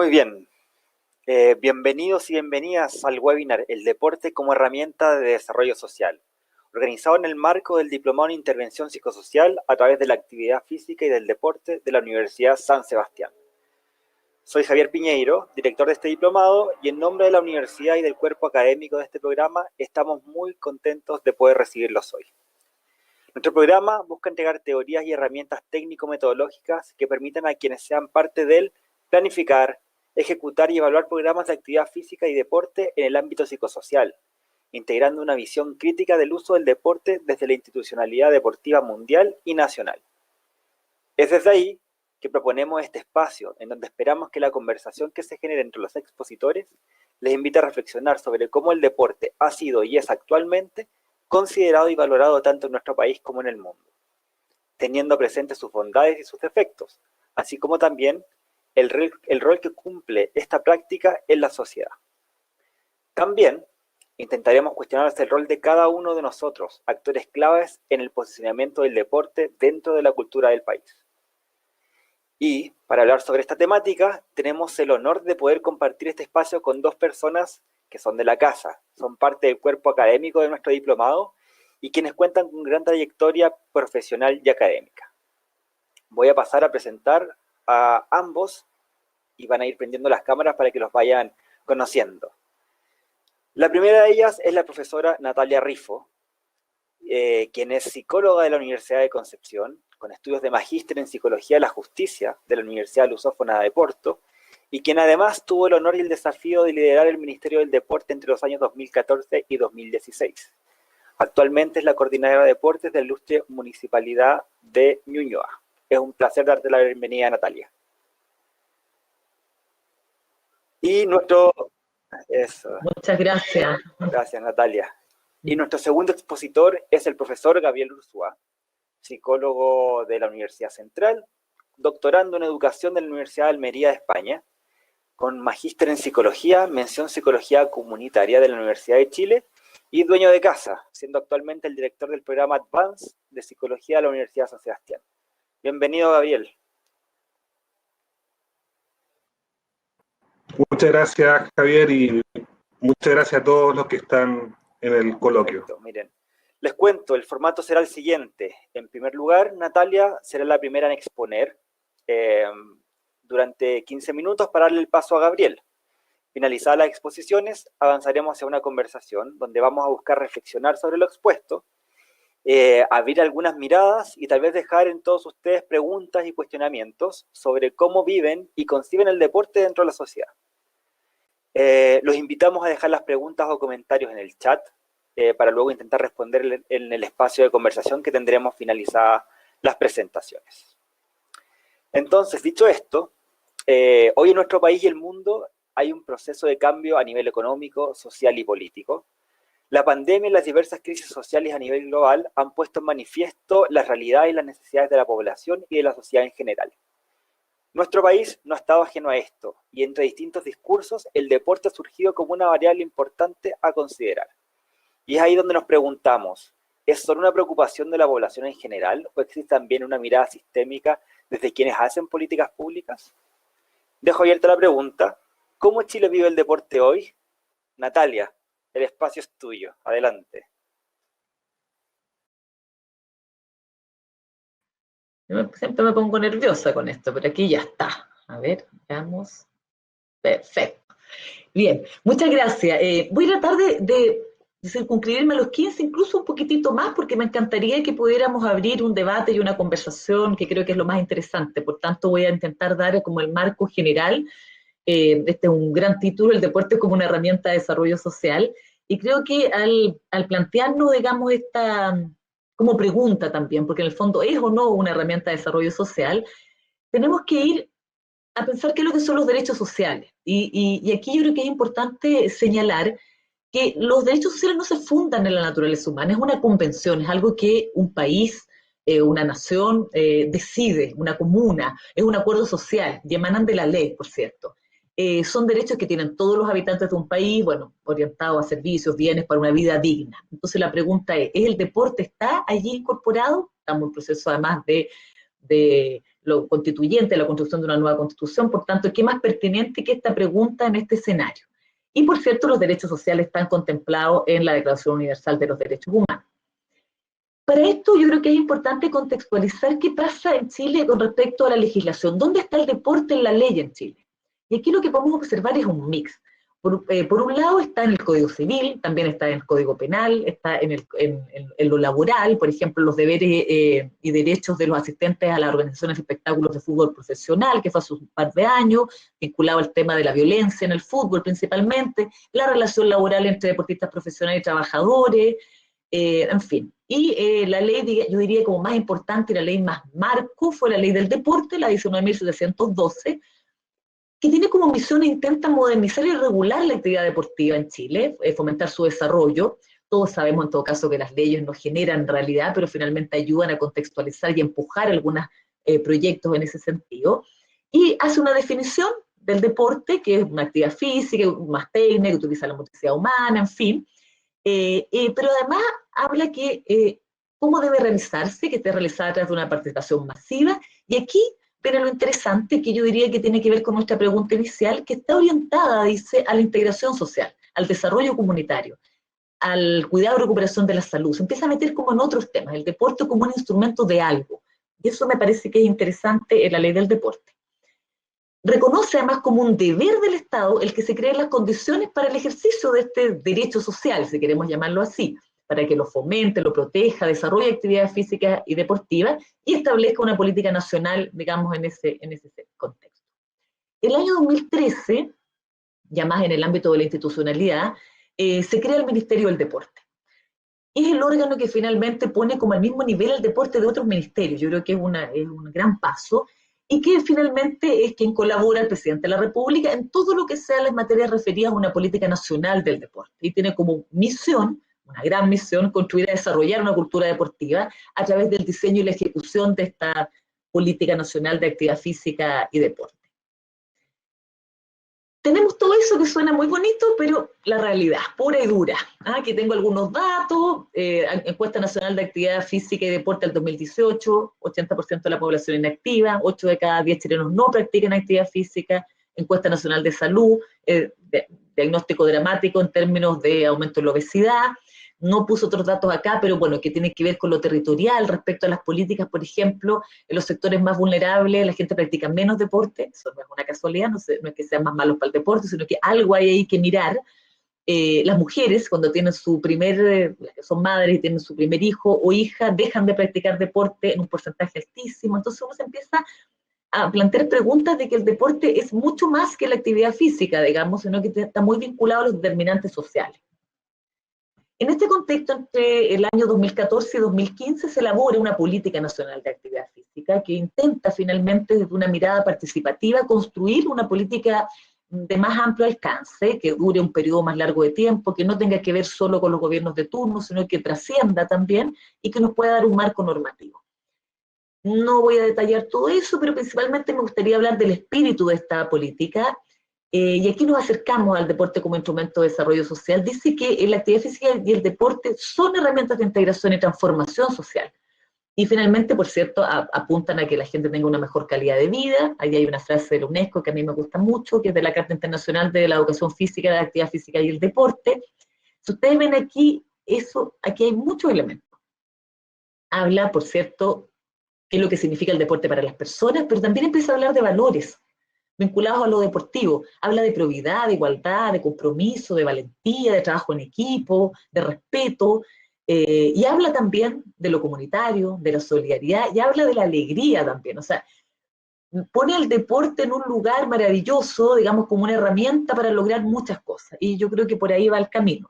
Muy bien. Bienvenidos y bienvenidas al webinar El deporte como herramienta de desarrollo social, organizado en el marco del Diplomado en Intervención Psicosocial a través de la actividad física y del deporte de la Universidad San Sebastián. Soy Javier Piñeiro, director de este diplomado, y en nombre de la universidad y del cuerpo académico de este programa, estamos muy contentos de poder recibirlos hoy. Nuestro programa busca entregar teorías y herramientas técnico-metodológicas que permitan a quienes sean parte de él planificar, ejecutar y evaluar programas de actividad física y deporte en el ámbito psicosocial, integrando una visión crítica del uso del deporte desde la institucionalidad deportiva mundial y nacional. Es desde ahí que proponemos este espacio, en donde esperamos que la conversación que se genere entre los expositores les invite a reflexionar sobre cómo el deporte ha sido y es actualmente considerado y valorado tanto en nuestro país como en el mundo, teniendo presentes sus bondades y sus defectos, así como también el rol que cumple esta práctica en la sociedad. También intentaremos cuestionar el rol de cada uno de nosotros, actores claves en el posicionamiento del deporte dentro de la cultura del país. Y para hablar sobre esta temática, tenemos el honor de poder compartir este espacio con dos personas que son de la casa, son parte del cuerpo académico de nuestro diplomado y quienes cuentan con gran trayectoria profesional y académica. Voy a pasar a presentar a ambos y van a ir prendiendo las cámaras para que los vayan conociendo. La primera de ellas es la profesora Natalia Rifo, quien es psicóloga de la Universidad de Concepción, con estudios de magíster en Psicología de la Justicia de la Universidad Lusófona de Porto, y quien además tuvo el honor y el desafío de liderar el Ministerio del Deporte entre los años 2014 y 2016. Actualmente es la coordinadora de deportes de la ilustre Municipalidad de Ñuñoa. Es un placer darte la bienvenida, Natalia. Y nuestro... Eso. Muchas gracias. Gracias, Natalia. Y nuestro segundo expositor es el profesor Gabriel Urzúa, psicólogo de la Universidad Central, doctorando en Educación de la Universidad de Almería de España, con magíster en Psicología, mención Psicología Comunitaria de la Universidad de Chile, y dueño de casa, siendo actualmente el director del programa Advance de Psicología de la Universidad San Sebastián. Bienvenido, Gabriel. Muchas gracias, Javier, y muchas gracias a todos los que están en el coloquio. Perfecto, miren. Les cuento, el formato será el siguiente. En primer lugar, Natalia será la primera en exponer durante 15 minutos para darle el paso a Gabriel. Finalizadas las exposiciones, avanzaremos hacia una conversación donde vamos a buscar reflexionar sobre lo expuesto, abrir algunas miradas y tal vez dejar en todos ustedes preguntas y cuestionamientos sobre cómo viven y conciben el deporte dentro de la sociedad. Los invitamos a dejar las preguntas o comentarios en el chat para luego intentar responder en el espacio de conversación que tendremos finalizadas las presentaciones. Entonces, dicho esto, hoy en nuestro país y el mundo hay un proceso de cambio a nivel económico, social y político. La pandemia y las diversas crisis sociales a nivel global han puesto en manifiesto las realidades y las necesidades de la población y de la sociedad en general. Nuestro país no ha estado ajeno a esto, y entre distintos discursos, el deporte ha surgido como una variable importante a considerar. Y es ahí donde nos preguntamos, ¿es solo una preocupación de la población en general o existe también una mirada sistémica desde quienes hacen políticas públicas? Dejo abierta la pregunta, ¿cómo Chile vive el deporte hoy? Natalia, el espacio es tuyo, adelante. Siempre me pongo nerviosa con esto, pero aquí ya está. A ver, veamos. Perfecto. Bien, muchas gracias. Voy a tratar de circunscribirme a los 15, incluso un poquitito más, porque me encantaría que pudiéramos abrir un debate y una conversación, que creo que es lo más interesante. Por tanto, voy a intentar dar como el marco general. Este es un gran título, el deporte como una herramienta de desarrollo social. Y creo que al plantearnos, digamos, esta como pregunta también, porque en el fondo es o no una herramienta de desarrollo social, tenemos que ir a pensar qué es lo que son los derechos sociales. Y aquí yo creo que es importante señalar que los derechos sociales no se fundan en la naturaleza humana, es una convención, es algo que un país, una nación decide, una comuna, es un acuerdo social, y emanan de la ley, por cierto. Son derechos que tienen todos los habitantes de un país, bueno, orientados a servicios, bienes para una vida digna. Entonces la pregunta es ¿el deporte está allí incorporado? Estamos en proceso además de lo constituyente, la construcción de una nueva constitución. Por tanto, ¿qué más pertinente que esta pregunta en este escenario? Y por cierto, los derechos sociales están contemplados en la Declaración Universal de los Derechos Humanos. Para esto yo creo que es importante contextualizar qué pasa en Chile con respecto a la legislación. ¿Dónde está el deporte en la ley en Chile? Y aquí lo que podemos observar es un mix. Por un lado está en el Código Civil, también está en el Código Penal, está en lo laboral, por ejemplo, los deberes y derechos de los asistentes a las organizaciones de espectáculos de fútbol profesional, que fue hace un par de años, vinculado al tema de la violencia en el fútbol principalmente, la relación laboral entre deportistas profesionales y trabajadores, en fin. Y la ley, yo diría como más importante, la ley más marco, fue la ley del deporte, la 19.712, que tiene como misión e intenta modernizar y regular la actividad deportiva en Chile, fomentar su desarrollo. Todos sabemos en todo caso que las leyes no generan realidad, pero finalmente ayudan a contextualizar y empujar algunos proyectos en ese sentido. Y hace una definición del deporte, que es una actividad física, más técnica, que utiliza la motricidad humana, en fin. Pero además habla que cómo debe realizarse, que esté realizada a través de una participación masiva. Y aquí pero lo interesante, que yo diría que tiene que ver con nuestra pregunta inicial, que está orientada, dice, a la integración social, al desarrollo comunitario, al cuidado y recuperación de la salud. Se empieza a meter como en otros temas, el deporte como un instrumento de algo. Y eso me parece que es interesante en la ley del deporte. Reconoce además como un deber del Estado el que se creen las condiciones para el ejercicio de este derecho social, si queremos llamarlo así, para que lo fomente, lo proteja, desarrolle actividades físicas y deportivas y establezca una política nacional, digamos, en ese contexto. El año 2013, ya más en el ámbito de la institucionalidad, se crea el Ministerio del Deporte. Es el órgano que finalmente pone como al mismo nivel el deporte de otros ministerios. Yo creo que es un gran paso y que finalmente es quien colabora al presidente de la República en todo lo que sea las materias referidas a una política nacional del deporte. Y tiene como misión, una gran misión, contribuir a desarrollar una cultura deportiva a través del diseño y la ejecución de esta política nacional de actividad física y deporte. Tenemos todo eso que suena muy bonito, pero la realidad, pura y dura. Aquí tengo algunos datos, encuesta nacional de actividad física y deporte del 2018, 80% de la población inactiva, 8 de cada 10 chilenos no practican actividad física, encuesta nacional de salud, diagnóstico dramático en términos de aumento de la obesidad. No puse otros datos acá, pero bueno, que tiene que ver con lo territorial respecto a las políticas, por ejemplo, en los sectores más vulnerables la gente practica menos deporte, eso no es una casualidad, no es que sean más malos para el deporte, sino que algo hay ahí que mirar. Las mujeres, cuando tienen son madres y tienen su primer hijo o hija, dejan de practicar deporte en un porcentaje altísimo, entonces uno se empieza a plantear preguntas de que el deporte es mucho más que la actividad física, digamos, sino que está muy vinculado a los determinantes sociales. En este contexto, entre el año 2014 y 2015, se elabora una política nacional de actividad física que intenta finalmente, desde una mirada participativa, construir una política de más amplio alcance, que dure un periodo más largo de tiempo, que no tenga que ver solo con los gobiernos de turno, sino que trascienda también y que nos pueda dar un marco normativo. No voy a detallar todo eso, pero principalmente me gustaría hablar del espíritu de esta política. Y aquí nos acercamos al deporte como instrumento de desarrollo social. Dice que la actividad física y el deporte son herramientas de integración y transformación social. Y finalmente, por cierto, apuntan a que la gente tenga una mejor calidad de vida. Ahí hay una frase de la UNESCO que a mí me gusta mucho, que es de la Carta Internacional de la Educación Física, de la Actividad Física y el Deporte. Si ustedes ven aquí, aquí hay muchos elementos. Habla, por cierto, qué es lo que significa el deporte para las personas, pero también empieza a hablar de valores vinculados a lo deportivo. Habla de probidad, de igualdad, de compromiso, de valentía, de trabajo en equipo, de respeto, y habla también de lo comunitario, de la solidaridad, y habla de la alegría también. O sea, pone el deporte en un lugar maravilloso, digamos, como una herramienta para lograr muchas cosas, y yo creo que por ahí va el camino.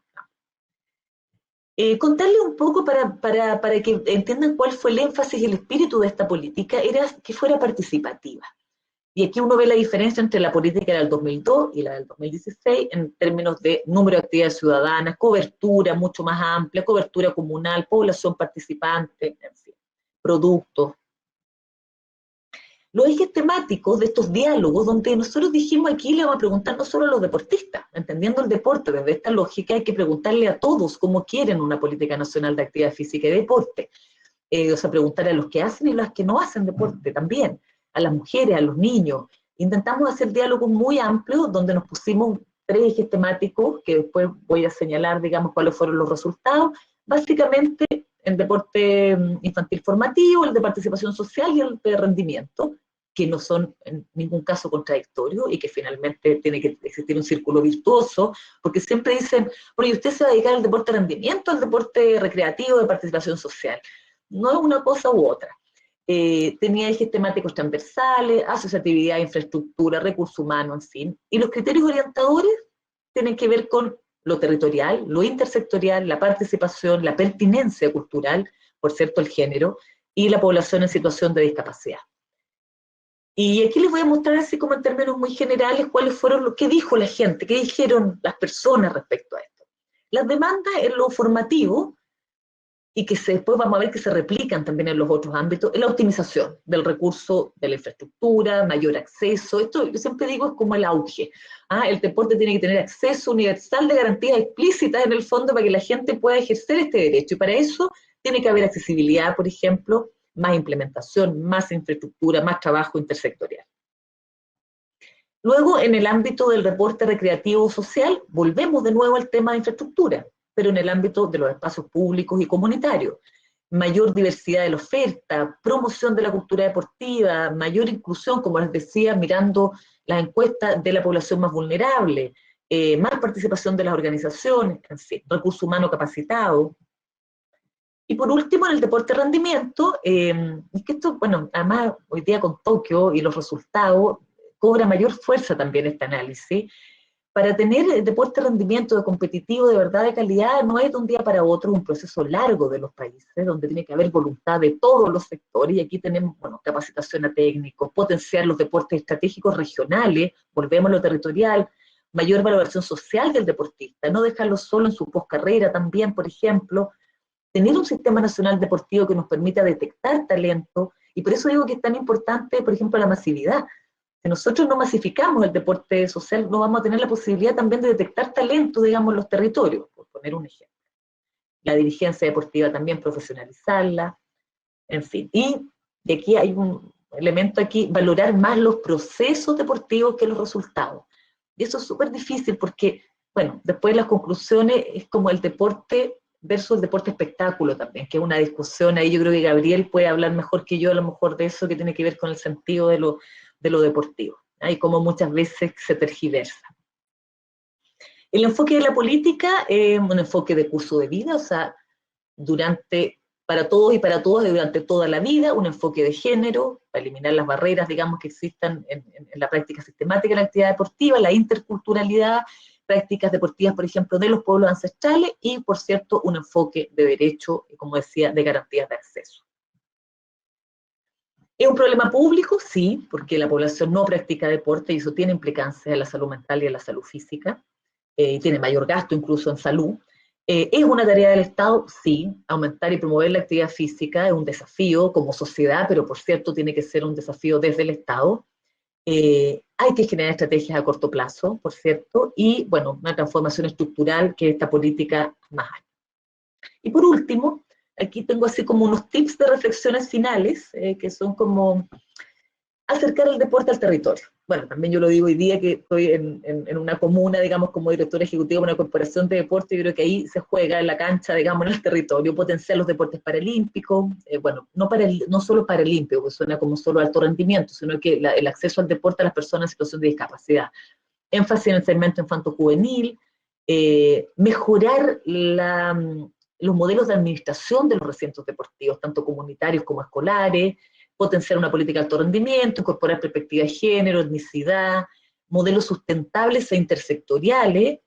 Contarles un poco para que entiendan cuál fue el énfasis y el espíritu de esta política, era que fuera participativa. Y aquí uno ve la diferencia entre la política del 2002 y la del 2016 en términos de número de actividades ciudadanas, cobertura mucho más amplia, cobertura comunal, población participante, en fin, productos. Los ejes temáticos de estos diálogos, donde nosotros dijimos aquí le vamos a preguntar no solo a los deportistas, entendiendo el deporte desde esta lógica, hay que preguntarle a todos cómo quieren una política nacional de actividad física y deporte. O sea, preguntarle a los que hacen y a los que no hacen deporte también. a las mujeres, a los niños. Intentamos hacer diálogos muy amplios donde nos pusimos 3 ejes temáticos que después voy a señalar, digamos, cuáles fueron los resultados. Básicamente, el deporte infantil formativo, el de participación social y el de rendimiento, que no son en ningún caso contradictorios y que finalmente tiene que existir un círculo virtuoso, porque siempre dicen, bueno, ¿y usted se va a dedicar al deporte de rendimiento, al deporte recreativo, de participación social? No es una cosa u otra. Tenía ejes temáticos transversales, asociatividad, infraestructura, recursos humanos, en fin. Y los criterios orientadores tienen que ver con lo territorial, lo intersectorial, la participación, la pertinencia cultural, por cierto, el género, y la población en situación de discapacidad. Y aquí les voy a mostrar así como en términos muy generales cuáles fueron lo que dijo la gente, qué dijeron las personas respecto a esto. Las demandas en lo formativo, y que después vamos a ver que se replican también en los otros ámbitos, es la optimización del recurso de la infraestructura, mayor acceso. Esto yo siempre digo es como el auge. El deporte tiene que tener acceso universal de garantías explícitas en el fondo para que la gente pueda ejercer este derecho. Y para eso tiene que haber accesibilidad, por ejemplo, más implementación, más infraestructura, más trabajo intersectorial. Luego, en el ámbito del deporte recreativo social, volvemos de nuevo al tema de infraestructura, pero en el ámbito de los espacios públicos y comunitarios. Mayor diversidad de la oferta, promoción de la cultura deportiva, mayor inclusión, como les decía, mirando las encuestas de la población más vulnerable, más participación de las organizaciones, en fin, recurso humano capacitado. Y por último, en el deporte de rendimiento, es que esto, bueno, además hoy día con Tokio y los resultados, cobra mayor fuerza también este análisis. Para tener el deporte de rendimiento, de competitivo, de verdad, de calidad, no es de un día para otro, es un proceso largo de los países, donde tiene que haber voluntad de todos los sectores, y aquí tenemos, bueno, capacitación a técnicos, potenciar los deportes estratégicos regionales, volvemos a lo territorial, mayor valoración social del deportista, no dejarlo solo en su poscarrera también, por ejemplo, tener un sistema nacional deportivo que nos permita detectar talento, y por eso digo que es tan importante, por ejemplo, la masividad. Si nosotros no masificamos el deporte social, no vamos a tener la posibilidad también de detectar talento, digamos, en los territorios, por poner un ejemplo. La dirigencia deportiva también profesionalizarla, en fin. Y aquí hay un elemento aquí, valorar más los procesos deportivos que los resultados. Y eso es súper difícil porque, bueno, después las conclusiones es como el deporte versus el deporte espectáculo también, que es una discusión ahí. Yo creo que Gabriel puede hablar mejor que yo a lo mejor de eso, que tiene que ver con el sentido de lo deportivo, y cómo muchas veces se tergiversa. El enfoque de la política es un enfoque de curso de vida, o sea, para todos y para todas durante toda la vida, un enfoque de género, para eliminar las barreras, digamos, que existan en la práctica sistemática de la actividad deportiva, la interculturalidad, prácticas deportivas, por ejemplo, de los pueblos ancestrales, y, por cierto, un enfoque de derecho, como decía, de garantías de acceso. ¿Es un problema público? Sí, porque la población no practica deporte y eso tiene implicancias en la salud mental y en la salud física, y tiene mayor gasto incluso en salud. ¿Es una tarea del Estado? Sí, aumentar y promover la actividad física es un desafío como sociedad, pero por cierto tiene que ser un desafío desde el Estado. Hay que generar estrategias a corto plazo, por cierto, y bueno, una transformación estructural que esta política más allá. Y por último, aquí tengo así como unos tips de reflexiones finales, que son como acercar el deporte al territorio. Bueno, también yo lo digo hoy día que estoy en una comuna, digamos, como directora ejecutiva de una corporación de deporte. Yo creo que ahí se juega en la cancha, digamos, en el territorio, potenciar los deportes paralímpicos, bueno, no solo paralímpico, que suena como solo alto rendimiento, sino que el acceso al deporte a las personas en situación de discapacidad. Énfasis en el segmento infanto-juvenil, mejorar los modelos de administración de los recintos deportivos, tanto comunitarios como escolares, potenciar una política de alto rendimiento, incorporar perspectiva de género, etnicidad, modelos sustentables e intersectoriales,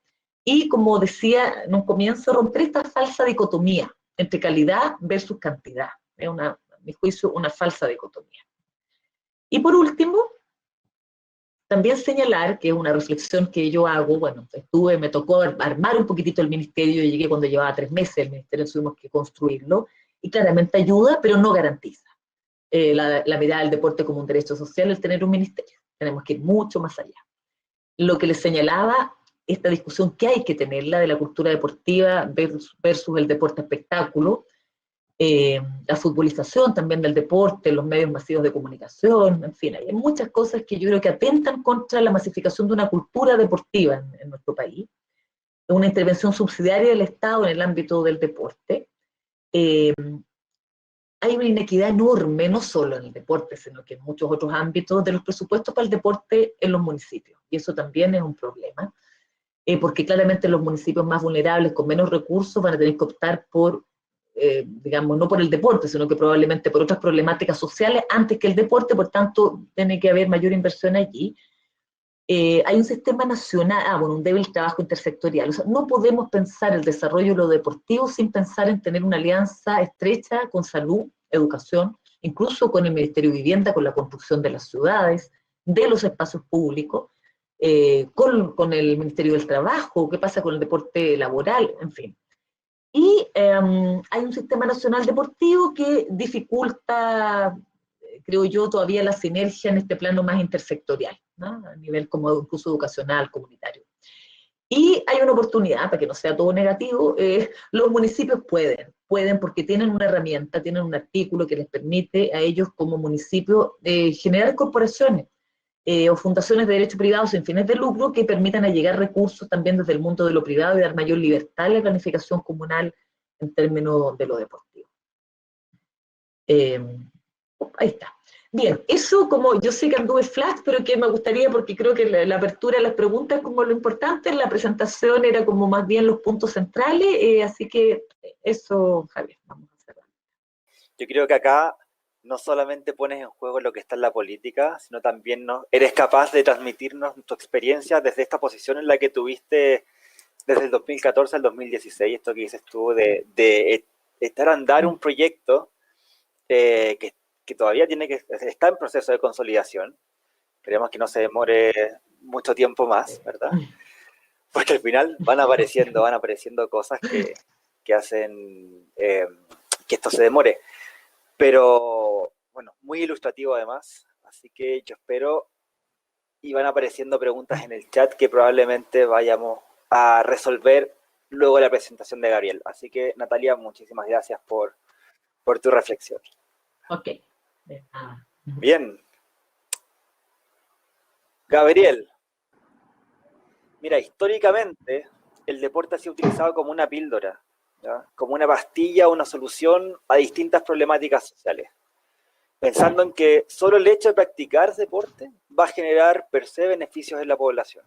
y, como decía en un comienzo, romper esta falsa dicotomía entre calidad versus cantidad. Es, a mi juicio, una falsa dicotomía. Y por último, también señalar, que es una reflexión que yo hago, bueno, me tocó armar un poquitito el ministerio, yo llegué cuando llevaba 3 meses, el ministerio tuvimos que construirlo, y claramente ayuda, pero no garantiza. La mirada del deporte como un derecho social, el tener un ministerio. Tenemos que ir mucho más allá. Lo que les señalaba, esta discusión que hay que tenerla de la cultura deportiva versus el deporte espectáculo, la futbolización también del deporte, los medios masivos de comunicación, en fin, hay muchas cosas que yo creo que atentan contra la masificación de una cultura deportiva en nuestro país, una intervención subsidiaria del Estado en el ámbito del deporte. Hay una inequidad enorme, no solo en el deporte, sino que en muchos otros ámbitos de los presupuestos para el deporte en los municipios, y eso también es un problema, porque claramente los municipios más vulnerables, con menos recursos, van a tener que optar por, digamos, no por el deporte, sino que probablemente por otras problemáticas sociales antes que el deporte, por tanto, tiene que haber mayor inversión allí. Hay un sistema nacional, un débil trabajo intersectorial. O sea, no podemos pensar el desarrollo de lo deportivo sin pensar en tener una alianza estrecha con salud, educación, incluso con el Ministerio de Vivienda, con la construcción de las ciudades, de los espacios públicos, con el Ministerio del Trabajo, qué pasa con el deporte laboral, en fin. Y hay un sistema nacional deportivo que dificulta, creo yo, todavía la sinergia en este plano más intersectorial, ¿no? A nivel como incluso educacional, comunitario. Y hay una oportunidad, para que no sea todo negativo, los municipios pueden porque tienen una herramienta, tienen un artículo que les permite a ellos como municipios generar corporaciones o fundaciones de derecho privado sin fines de lucro que permitan allegar recursos también desde el mundo de lo privado y dar mayor libertad a la planificación comunal en términos de lo deportivo. Ahí está. Bien, eso como yo sé que anduve flash, pero que me gustaría, porque creo que la apertura de las preguntas es como lo importante, la presentación era como más bien los puntos centrales, así que eso, Javier, vamos a cerrar. Yo creo que acá no solamente pones en juego lo que está en la política, sino también eres capaz de transmitirnos tu experiencia desde esta posición en la que tuviste desde el 2014 al 2016, esto que dices tú, de echar a andar un proyecto que todavía está en proceso de consolidación. Esperemos que no se demore mucho tiempo más, ¿verdad? Porque al final van apareciendo cosas que hacen que esto se demore. Pero, bueno, muy ilustrativo además, así que yo espero, y van apareciendo preguntas en el chat que probablemente vayamos a resolver luego de la presentación de Gabriel. Así que, Natalia, muchísimas gracias por tu reflexión. Ok. Bien. Gabriel, mira, históricamente el deporte ha sido utilizado como una píldora, ¿ya? Como una pastilla, una solución a distintas problemáticas sociales, pensando en que solo el hecho de practicar deporte va a generar per se beneficios en la población.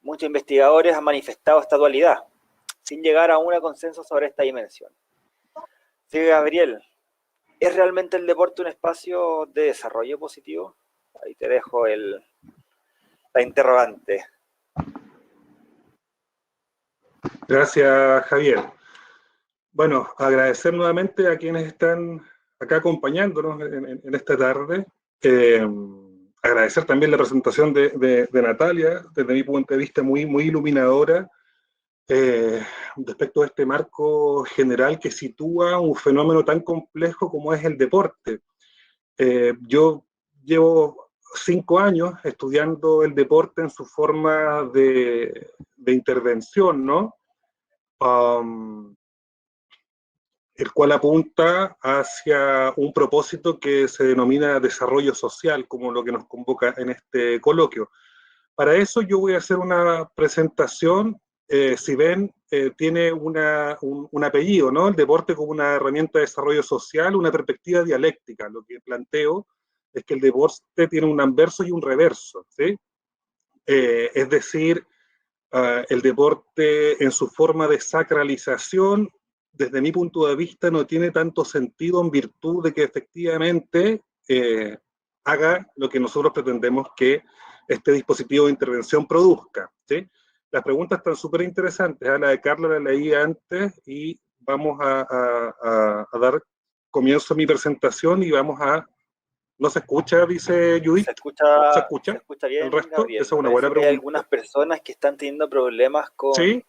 Muchos investigadores han manifestado esta dualidad, sin llegar a un consenso sobre esta dimensión. Sí, Gabriel, ¿es realmente el deporte un espacio de desarrollo positivo? Ahí te dejo la interrogante. Gracias, Javier. Bueno, agradecer nuevamente a quienes están acá acompañándonos en esta tarde. Agradecer también la presentación de Natalia, desde mi punto de vista muy, muy iluminadora, respecto a este marco general que sitúa un fenómeno tan complejo como es el deporte. Yo llevo 5 años estudiando el deporte en su forma de intervención, ¿no? El cual apunta hacia un propósito que se denomina desarrollo social, como lo que nos convoca en este coloquio. Para eso yo voy a hacer una presentación, si ven, tiene un apellido, ¿no? El deporte como una herramienta de desarrollo social, una perspectiva dialéctica. Lo que planteo es que el deporte tiene un anverso y un reverso, ¿sí? Es decir, el deporte en su forma de sacralización, desde mi punto de vista, no tiene tanto sentido en virtud de que efectivamente haga lo que nosotros pretendemos que este dispositivo de intervención produzca, ¿sí? Las preguntas están súper interesantes. La de Carla la leí antes y vamos a dar comienzo a mi presentación y vamos a... ¿No se escucha, dice Judith? ¿Se escucha, ¿Se escucha? ¿Se escucha bien, ¿El resto? Gabriel? Esa es una buena Hay pregunta. algunas personas que están teniendo problemas ¿Sí?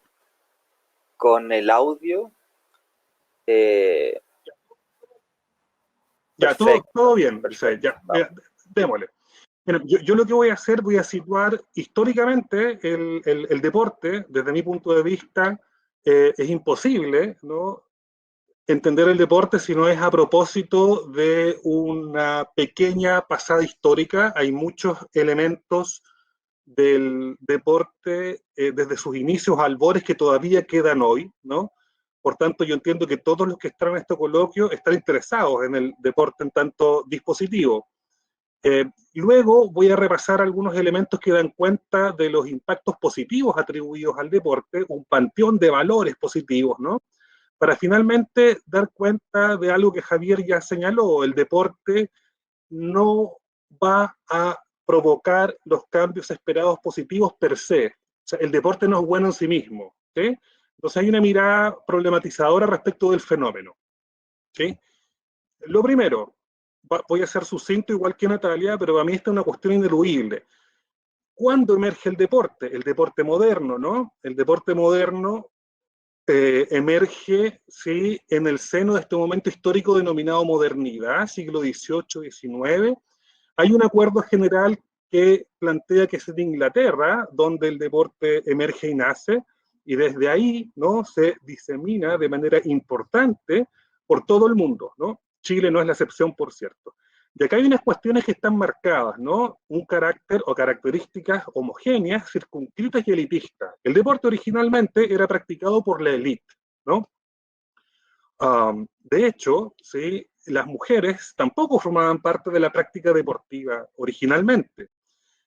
con el audio. Ya, todo bien. Perfecto. Ya, démosle. Bueno, yo lo que voy a hacer, voy a situar históricamente el deporte, desde mi punto de vista, es imposible, ¿no? entender el deporte si no es a propósito de una pequeña pasada histórica. Hay muchos elementos del deporte desde sus inicios albores que todavía quedan hoy, ¿no? Por tanto, yo entiendo que todos los que están en este coloquio están interesados en el deporte en tanto dispositivo. Luego voy a repasar algunos elementos que dan cuenta de los impactos positivos atribuidos al deporte, un panteón de valores positivos, ¿no? Para finalmente dar cuenta de algo que Javier ya señaló: el deporte no va a provocar los cambios esperados positivos per se. O sea, el deporte no es bueno en sí mismo, ¿sí? Entonces hay una mirada problematizadora respecto del fenómeno, ¿sí? Lo primero, voy a ser sucinto igual que Natalia, pero a mí esta es una cuestión ineludible. ¿Cuándo emerge el deporte? El deporte moderno, ¿no? El deporte moderno emerge, sí, en el seno de este momento histórico denominado modernidad, siglo XVIII, XIX. Hay un acuerdo general que plantea que es de Inglaterra, donde el deporte emerge y nace, y desde ahí, ¿no?, se disemina de manera importante por todo el mundo, ¿no? Chile no es la excepción, por cierto. Y acá hay unas cuestiones que están marcadas, ¿no? Un carácter o características homogéneas, circunscritas y elitistas. El deporte originalmente era practicado por la élite, ¿no? De hecho, ¿sí?, las mujeres tampoco formaban parte de la práctica deportiva originalmente.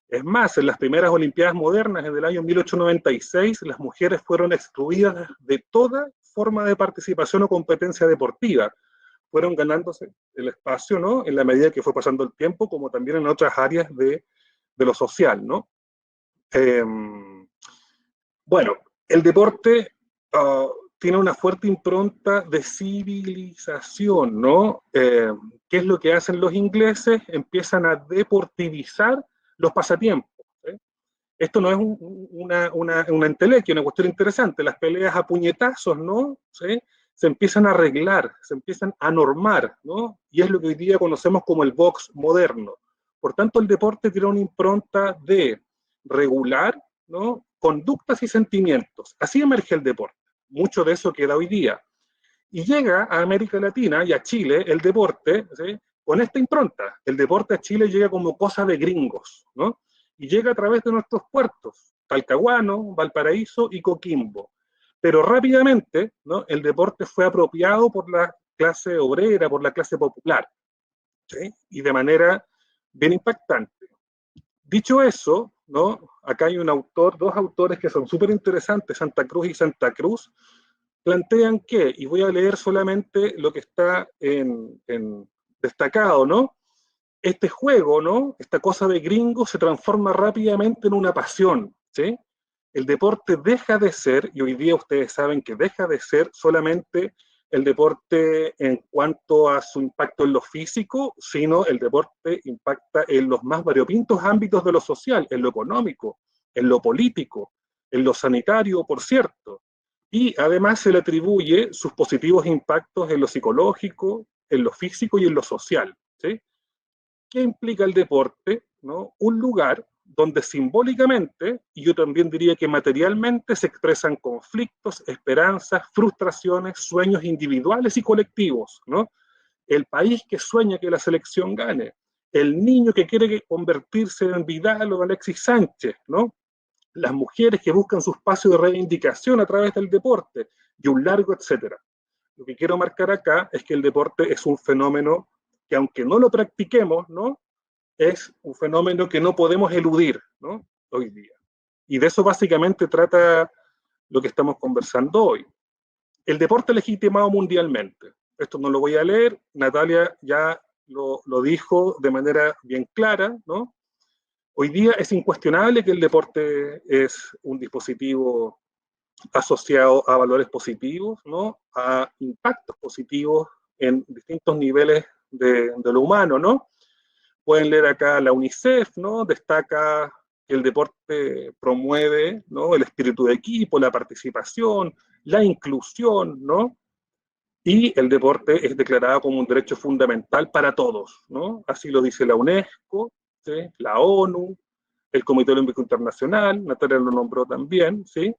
Es más, en las primeras Olimpiadas modernas, en el año 1896, las mujeres fueron excluidas de toda forma de participación o competencia deportiva. Fueron ganándose el espacio, ¿no?, en la medida que fue pasando el tiempo, como también en otras áreas de lo social, ¿no? Bueno, el deporte tiene una fuerte impronta de civilización, ¿no? ¿Qué es lo que hacen los ingleses? Empiezan a deportivizar los pasatiempos, ¿sí? Esto no es una entelequia, una cuestión interesante. Las peleas a puñetazos, ¿no?, ¿sí?, se empiezan a arreglar, se empiezan a normar, ¿no? Y es lo que hoy día conocemos como el box moderno. Por tanto, el deporte tiene una impronta de regular, ¿no?, conductas y sentimientos. Así emerge el deporte. Mucho de eso queda hoy día. Y llega a América Latina y a Chile el deporte, ¿sí?, con esta impronta. El deporte a Chile llega como cosa de gringos, ¿no? Y llega a través de nuestros puertos, Talcahuano, Valparaíso y Coquimbo. Pero rápidamente, ¿no?, el deporte fue apropiado por la clase obrera, por la clase popular, ¿sí?, y de manera bien impactante. Dicho eso, ¿no?, acá hay dos autores que son súper interesantes, Santa Cruz y Santa Cruz, plantean que, y voy a leer solamente lo que está en destacado, ¿no? Este juego, ¿no?, esta cosa de gringo se transforma rápidamente en una pasión, ¿sí? El deporte deja de ser, y hoy día ustedes saben que deja de ser solamente el deporte en cuanto a su impacto en lo físico, sino el deporte impacta en los más variopintos ámbitos de lo social, en lo económico, en lo político, en lo sanitario, por cierto. Y además se le atribuye sus positivos impactos en lo psicológico, en lo físico y en lo social, ¿sí? ¿Qué implica el deporte? ¿No? Un lugar donde simbólicamente, y yo también diría que materialmente, se expresan conflictos, esperanzas, frustraciones, sueños individuales y colectivos, ¿no? El país que sueña que la selección gane, el niño que quiere convertirse en Vidal o Alexis Sánchez, ¿no? Las mujeres que buscan su espacio de reivindicación a través del deporte, y un largo etcétera. Lo que quiero marcar acá es que el deporte es un fenómeno que, aunque no lo practiquemos, ¿no?, es un fenómeno que no podemos eludir, ¿no?, hoy día. Y de eso básicamente trata lo que estamos conversando hoy. El deporte legitimado mundialmente. Esto no lo voy a leer, Natalia ya lo dijo de manera bien clara, ¿no? Hoy día es incuestionable que el deporte es un dispositivo asociado a valores positivos, ¿no?, a impactos positivos en distintos niveles de lo humano, ¿no? Pueden leer acá la UNICEF, ¿no?, destaca que el deporte promueve, ¿no?, el espíritu de equipo, la participación, la inclusión, ¿no? Y el deporte es declarado como un derecho fundamental para todos, ¿no? Así lo dice la UNESCO, ¿sí?, la ONU, el Comité Olímpico Internacional, Natalia lo nombró también, ¿sí?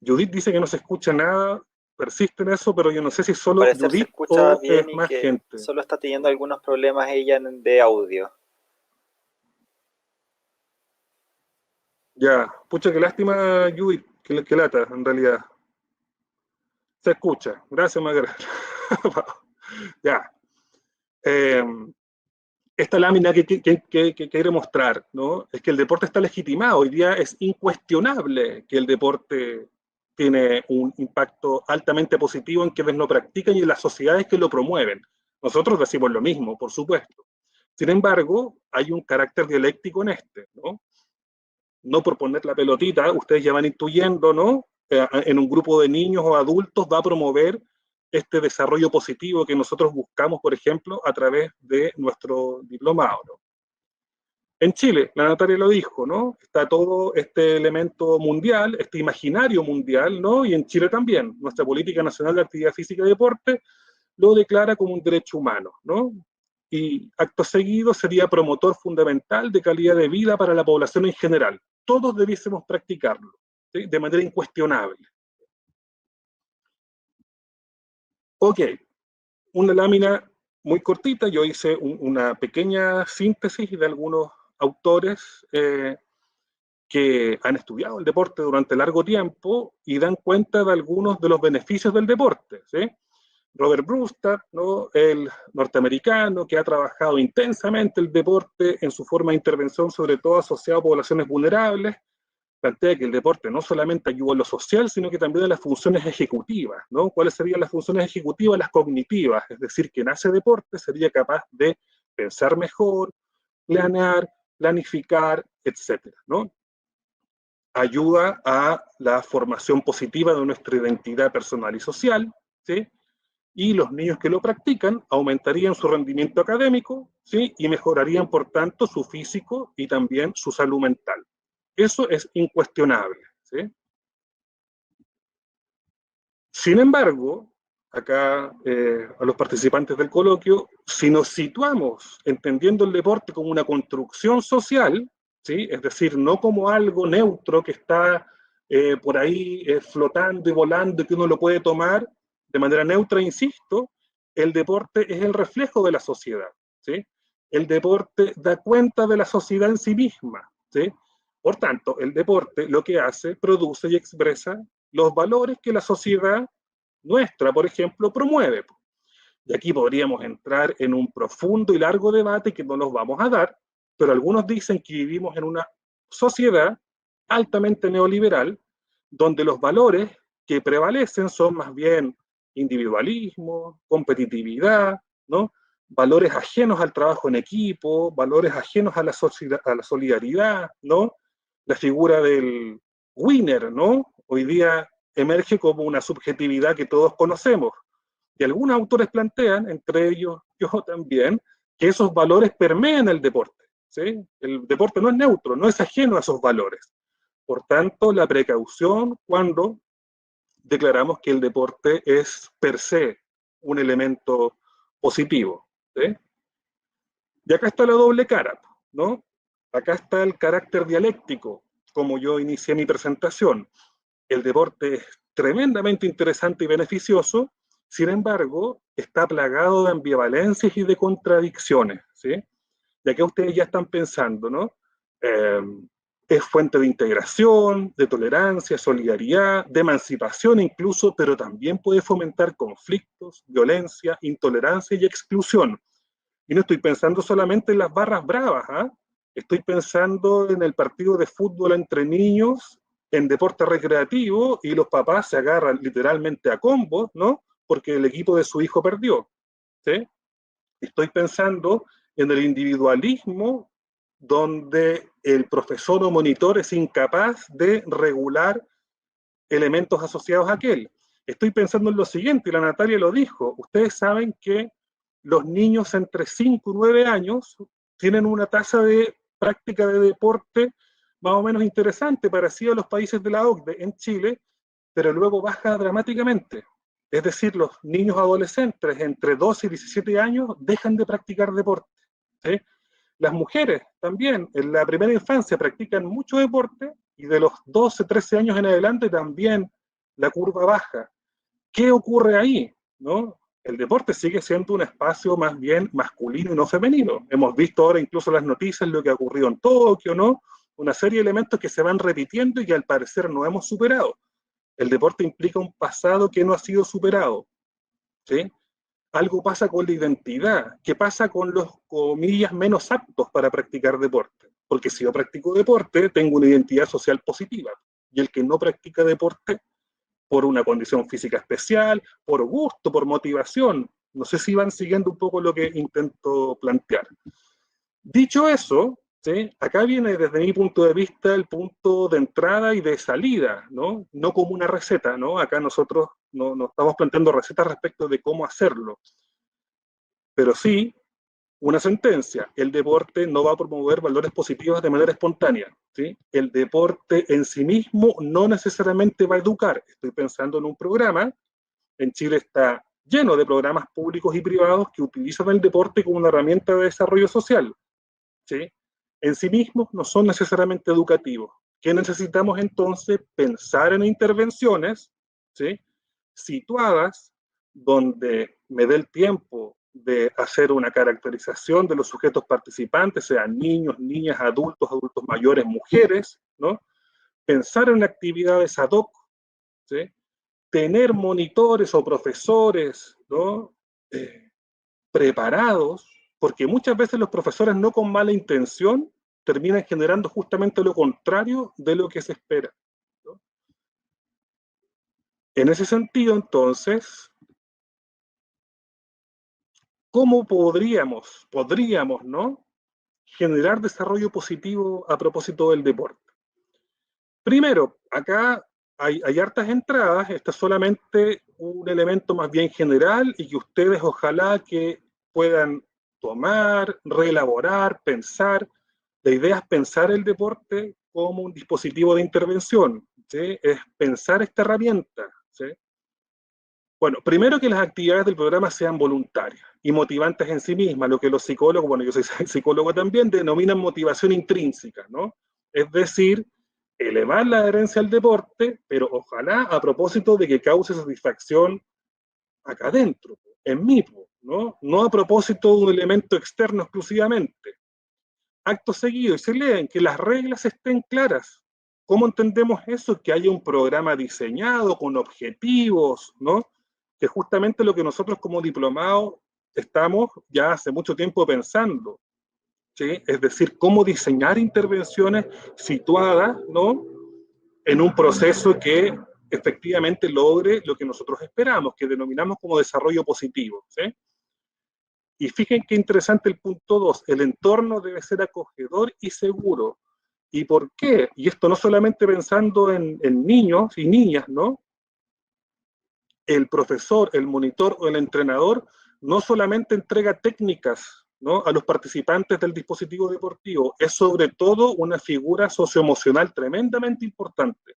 Judith dice que no se escucha nada, persiste en eso, pero yo no sé si Al solo parecer se Judith escucha o bien es y más que gente. solo está teniendo algunos problemas ella de audio. Ya, pucha, qué lástima, Judith, que lata, en realidad. Se escucha. Gracias, Margaret. Ya. Eh, esta lámina que quiere mostrar, ¿no? Es que el deporte está legitimado. Hoy día es incuestionable que el deporte tiene un impacto altamente positivo en quienes lo practican y en las sociedades que lo promueven. Nosotros decimos lo mismo, por supuesto. Sin embargo, hay un carácter dialéctico en este, ¿no? No por poner la pelotita, ustedes ya van intuyendo, ¿no? En un grupo de niños o adultos va a promover este desarrollo positivo que nosotros buscamos, por ejemplo, a través de nuestro diplomado, ¿no? En Chile, la Natalia lo dijo, ¿no? Está todo este elemento mundial, este imaginario mundial, ¿no? Y en Chile también. Nuestra Política Nacional de Actividad Física y Deporte lo declara como un derecho humano, ¿no? Y acto seguido sería promotor fundamental de calidad de vida para la población en general. Todos debiésemos practicarlo, ¿sí? De manera incuestionable. Ok, una lámina muy cortita, yo hice una pequeña síntesis de algunos autores que han estudiado el deporte durante largo tiempo y dan cuenta de algunos de los beneficios del deporte, ¿sí? Robert Brewster, ¿no? El norteamericano que ha trabajado intensamente el deporte en su forma de intervención, sobre todo asociado a poblaciones vulnerables, plantea que el deporte no solamente ayuda en lo social, sino que también en las funciones ejecutivas, ¿no? ¿Cuáles serían las funciones ejecutivas? Las cognitivas, es decir, quien hace deporte sería capaz de pensar mejor, planear, planificar, etcétera, ¿no? Ayuda a la formación positiva de nuestra identidad personal y social, ¿sí? Y los niños que lo practican aumentarían su rendimiento académico, ¿sí? Y mejorarían, por tanto, su físico y también su salud mental. Eso es incuestionable, ¿sí? Sin embargo, acá a los participantes del coloquio, si nos situamos entendiendo el deporte como una construcción social, ¿sí? Es decir, no como algo neutro que está por ahí flotando y volando y que uno lo puede tomar de manera neutra, insisto, el deporte es el reflejo de la sociedad, ¿sí? El deporte da cuenta de la sociedad en sí misma, ¿sí? Por tanto, el deporte lo que hace, produce y expresa los valores que la sociedad nuestra, por ejemplo, promueve. Y aquí podríamos entrar en un profundo y largo debate que no nos vamos a dar, pero algunos dicen que vivimos en una sociedad altamente neoliberal, donde los valores que prevalecen son más bien individualismo, competitividad, ¿no? Valores ajenos al trabajo en equipo, valores ajenos a la solidaridad, ¿no? La figura del winner, ¿no? Hoy día emerge como una subjetividad que todos conocemos. Y algunos autores plantean, entre ellos yo también, que esos valores permean el deporte, ¿sí? El deporte no es neutro, no es ajeno a esos valores. Por tanto, la precaución cuando declaramos que el deporte es per se un elemento positivo, ¿sí? Y acá está la doble cara, ¿no? Acá está el carácter dialéctico, como yo inicié mi presentación. El deporte es tremendamente interesante y beneficioso, sin embargo, está plagado de ambivalencias y de contradicciones, ¿sí? Ya que ustedes ya están pensando, ¿no? Eh, es fuente de integración, de tolerancia, solidaridad, de emancipación incluso, pero también puede fomentar conflictos, violencia, intolerancia y exclusión. Y no estoy pensando solamente en las barras bravas, ¿eh? Estoy pensando en el partido de fútbol entre niños, en deporte recreativo, y los papás se agarran literalmente a combos, ¿no? Porque el equipo de su hijo perdió, ¿sí? Estoy pensando en el individualismo, donde el profesor o monitor es incapaz de regular elementos asociados a aquel. Estoy pensando en lo siguiente, y la Natalia lo dijo, ustedes saben que los niños entre 5 y 9 años tienen una tasa de práctica de deporte más o menos interesante, parecida a los países de la OCDE en Chile, pero luego baja dramáticamente. Es decir, los niños adolescentes entre 12 y 17 años dejan de practicar deporte, ¿sí? Las mujeres también en la primera infancia practican mucho deporte y de los 12, 13 años en adelante también la curva baja. ¿Qué ocurre ahí? ¿No? El deporte sigue siendo un espacio más bien masculino y no femenino. Hemos visto ahora incluso las noticias, lo que ha ocurrido en Tokio, ¿no? Una serie de elementos que se van repitiendo y que al parecer no hemos superado. El deporte implica un pasado que no ha sido superado, ¿sí? Algo pasa con la identidad. ¿Qué pasa con los, comillas, menos aptos para practicar deporte? Porque si yo practico deporte, tengo una identidad social positiva. Y el que no practica deporte, por una condición física especial, por gusto, por motivación. No sé si van siguiendo un poco lo que intento plantear. Dicho eso, ¿sí? Acá viene desde mi punto de vista el punto de entrada y de salida, ¿no? No como una receta, ¿no? Acá nosotros no estamos planteando recetas respecto de cómo hacerlo, pero sí una sentencia. El deporte no va a promover valores positivos de manera espontánea, ¿sí? El deporte en sí mismo no necesariamente va a educar. Estoy pensando en un programa. En Chile está lleno de programas públicos y privados que utilizan el deporte como una herramienta de desarrollo social, ¿sí? En sí mismos no son necesariamente educativos. ¿Qué necesitamos entonces? Pensar en intervenciones, ¿sí? Situadas donde me dé el tiempo de hacer una caracterización de los sujetos participantes, sean niños, niñas, adultos, adultos mayores, mujeres, ¿no? Pensar en actividades ad hoc, ¿sí? Tener monitores o profesores, ¿no? Preparados, porque muchas veces los profesores no con mala intención terminan generando justamente lo contrario de lo que se espera, ¿no? En ese sentido, entonces, ¿cómo podríamos, ¿no? Generar desarrollo positivo a propósito del deporte? Primero, acá hay hartas entradas, este es solamente un elemento más bien general y que ustedes ojalá que puedan tomar, reelaborar, pensar. La idea es pensar el deporte como un dispositivo de intervención, ¿sí? Es pensar esta herramienta, ¿sí? Bueno, primero que las actividades del programa sean voluntarias y motivantes en sí mismas, lo que los psicólogos, bueno, yo soy psicólogo también, denominan motivación intrínseca, ¿no? Es decir, elevar la adherencia al deporte, pero ojalá a propósito de que cause satisfacción acá adentro, en mí, ¿no? No a propósito de un elemento externo exclusivamente. Acto seguido, y se leen que las reglas estén claras. ¿Cómo entendemos eso? Que haya un programa diseñado con objetivos, ¿no? Que es justamente lo que nosotros como diplomados estamos ya hace mucho tiempo pensando, ¿sí? Es decir, cómo diseñar intervenciones situadas, ¿no? En un proceso que efectivamente logre lo que nosotros esperamos, que denominamos como desarrollo positivo, ¿sí? Y fíjense qué interesante el punto 2, el entorno debe ser acogedor y seguro. ¿Y por qué? Y esto no solamente pensando en niños y niñas, ¿no? El profesor, el monitor o el entrenador no solamente entrega técnicas, ¿no? A los participantes del dispositivo deportivo, es sobre todo una figura socioemocional tremendamente importante.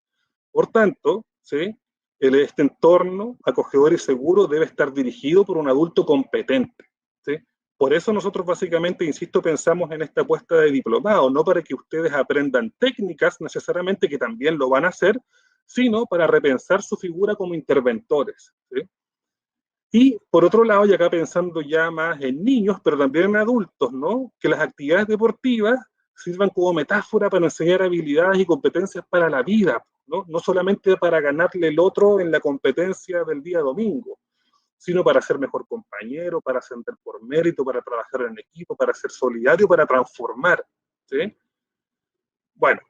Por tanto, ¿sí? Este entorno acogedor y seguro debe estar dirigido por un adulto competente, ¿sí? Por eso nosotros básicamente, insisto, pensamos en esta apuesta de diplomado, no para que ustedes aprendan técnicas necesariamente, que también lo van a hacer, sino para repensar su figura como interventores, ¿sí? Y por otro lado, y acá pensando ya más en niños, pero también en adultos, ¿no? Que las actividades deportivas sirvan como metáfora para enseñar habilidades y competencias para la vida, ¿no? No solamente para ganarle el otro en la competencia del día domingo, sino para ser mejor compañero, para ascender por mérito, para trabajar en equipo, para ser solidario, para transformar, ¿sí? Bueno,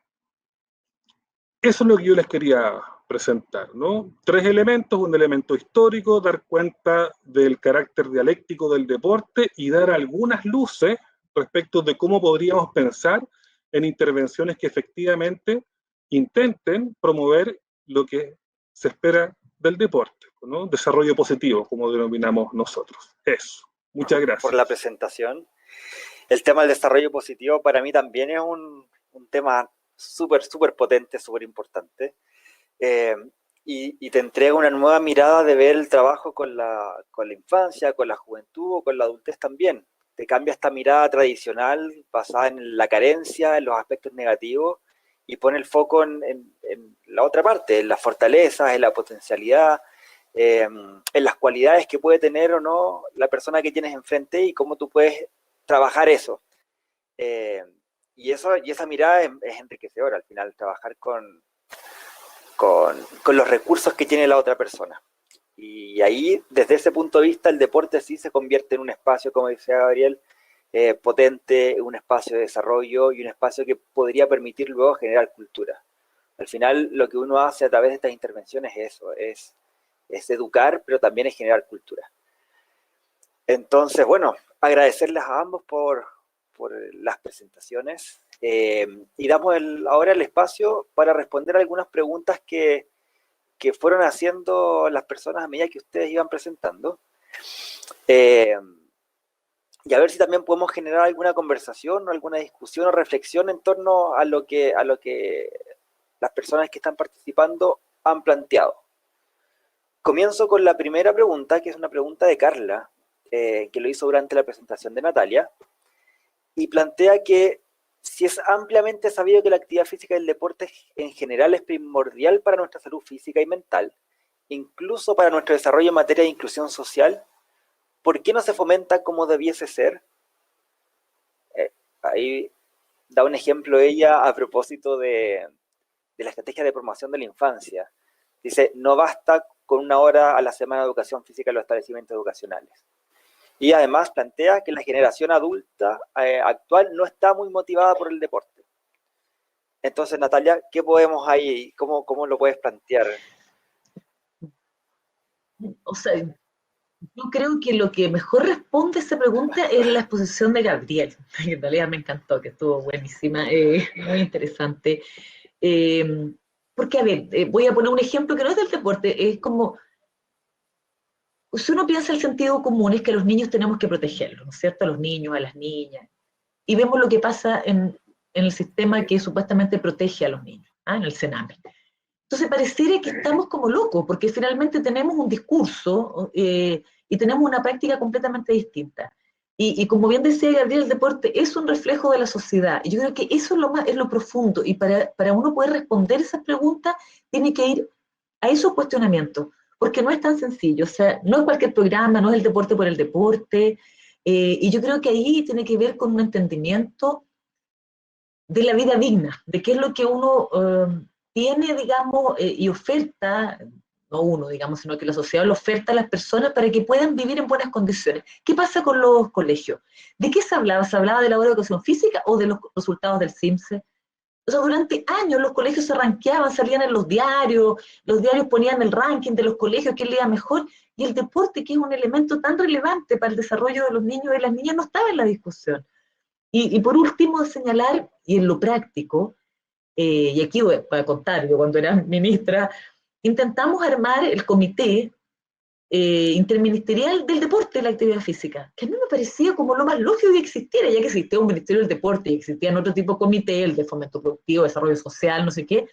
eso es lo que yo les quería presentar, ¿no? Tres elementos: un elemento histórico, dar cuenta del carácter dialéctico del deporte y dar algunas luces respecto de cómo podríamos pensar en intervenciones que efectivamente intenten promover lo que se espera del deporte, ¿no? Desarrollo positivo, como denominamos nosotros. Eso. Muchas Por la gracias. presentación. El tema del desarrollo positivo para mí también es un tema súper potente, súper importante. Eh, y te entrega una nueva mirada de ver el trabajo con la infancia, con la juventud o con la adultez también. Te cambia esta mirada tradicional basada en la carencia, en los aspectos negativos, y pone el foco en la otra parte, en las fortalezas, en la potencialidad, en las cualidades que puede tener o no la persona que tienes enfrente y cómo tú puedes trabajar eso. Y esa mirada es enriquecedora al final, trabajar con los recursos que tiene la otra persona. Y ahí, desde ese punto de vista, el deporte sí se convierte en un espacio, como decía Gabriel, potente, un espacio de desarrollo y un espacio que podría permitir luego generar cultura. Al final, lo que uno hace a través de estas intervenciones es eso, es educar, pero también es generar cultura. Entonces, bueno, agradecerles a ambos por las presentaciones y damos ahora el espacio para responder algunas preguntas que fueron haciendo las personas a medida que ustedes iban presentando. Y a ver si también podemos generar alguna conversación o alguna discusión o reflexión en torno a lo que las personas que están participando han planteado. Comienzo con la primera pregunta, que es una pregunta de Carla, que lo hizo durante la presentación de Natalia, y plantea que si es ampliamente sabido que la actividad física y el deporte en general es primordial para nuestra salud física y mental, incluso para nuestro desarrollo en materia de inclusión social, ¿por qué no se fomenta como debiese ser? Ahí da un ejemplo ella a propósito de la estrategia de promoción de la infancia. Dice, no basta con 1 hora a la semana de educación física en los establecimientos educacionales. Y además plantea que la generación adulta actual no está muy motivada por el deporte. Entonces, Natalia, ¿qué podemos ahí? ¿Cómo lo puedes plantear? O sea, yo creo que lo que mejor responde a esa pregunta es la exposición de Gabriel, que en realidad me encantó, que estuvo buenísima, muy interesante. Porque, a ver, voy a poner un ejemplo que no es del deporte, es como, si uno piensa el sentido común, es que los niños tenemos que protegerlos, ¿no es cierto? A los niños, a las niñas. Y vemos lo que pasa en el sistema que supuestamente protege a los niños, en el CENAME. Entonces pareciera que estamos como locos, porque finalmente tenemos un discurso y tenemos una práctica completamente distinta. Y como bien decía Gabriel, el deporte es un reflejo de la sociedad. Y yo creo que eso es lo profundo. Y para uno poder responder esas preguntas, tiene que ir a esos cuestionamientos, porque no es tan sencillo. O sea, no es cualquier programa, no es el deporte por el deporte. Y yo creo que ahí tiene que ver con un entendimiento de la vida digna, de qué es lo que uno tiene, digamos, y oferta, no uno, digamos, sino que la sociedad lo oferta a las personas para que puedan vivir en buenas condiciones. ¿Qué pasa con los colegios? ¿De qué se hablaba? ¿Se hablaba de la hora de educación física o de los resultados del CIMSE? O sea, durante años los colegios se rankeaban, salían en los diarios ponían el ranking de los colegios, quién le iba mejor, y el deporte, que es un elemento tan relevante para el desarrollo de los niños y las niñas, no estaba en la discusión. Y por último, señalar, y en lo práctico, y aquí voy a contar, yo cuando era ministra, intentamos armar el comité interministerial del deporte y la actividad física, que a mí me parecía como lo más lógico que existiera, ya que existía un ministerio del deporte y existían otro tipo de comité, el de fomento productivo, desarrollo social, no sé qué.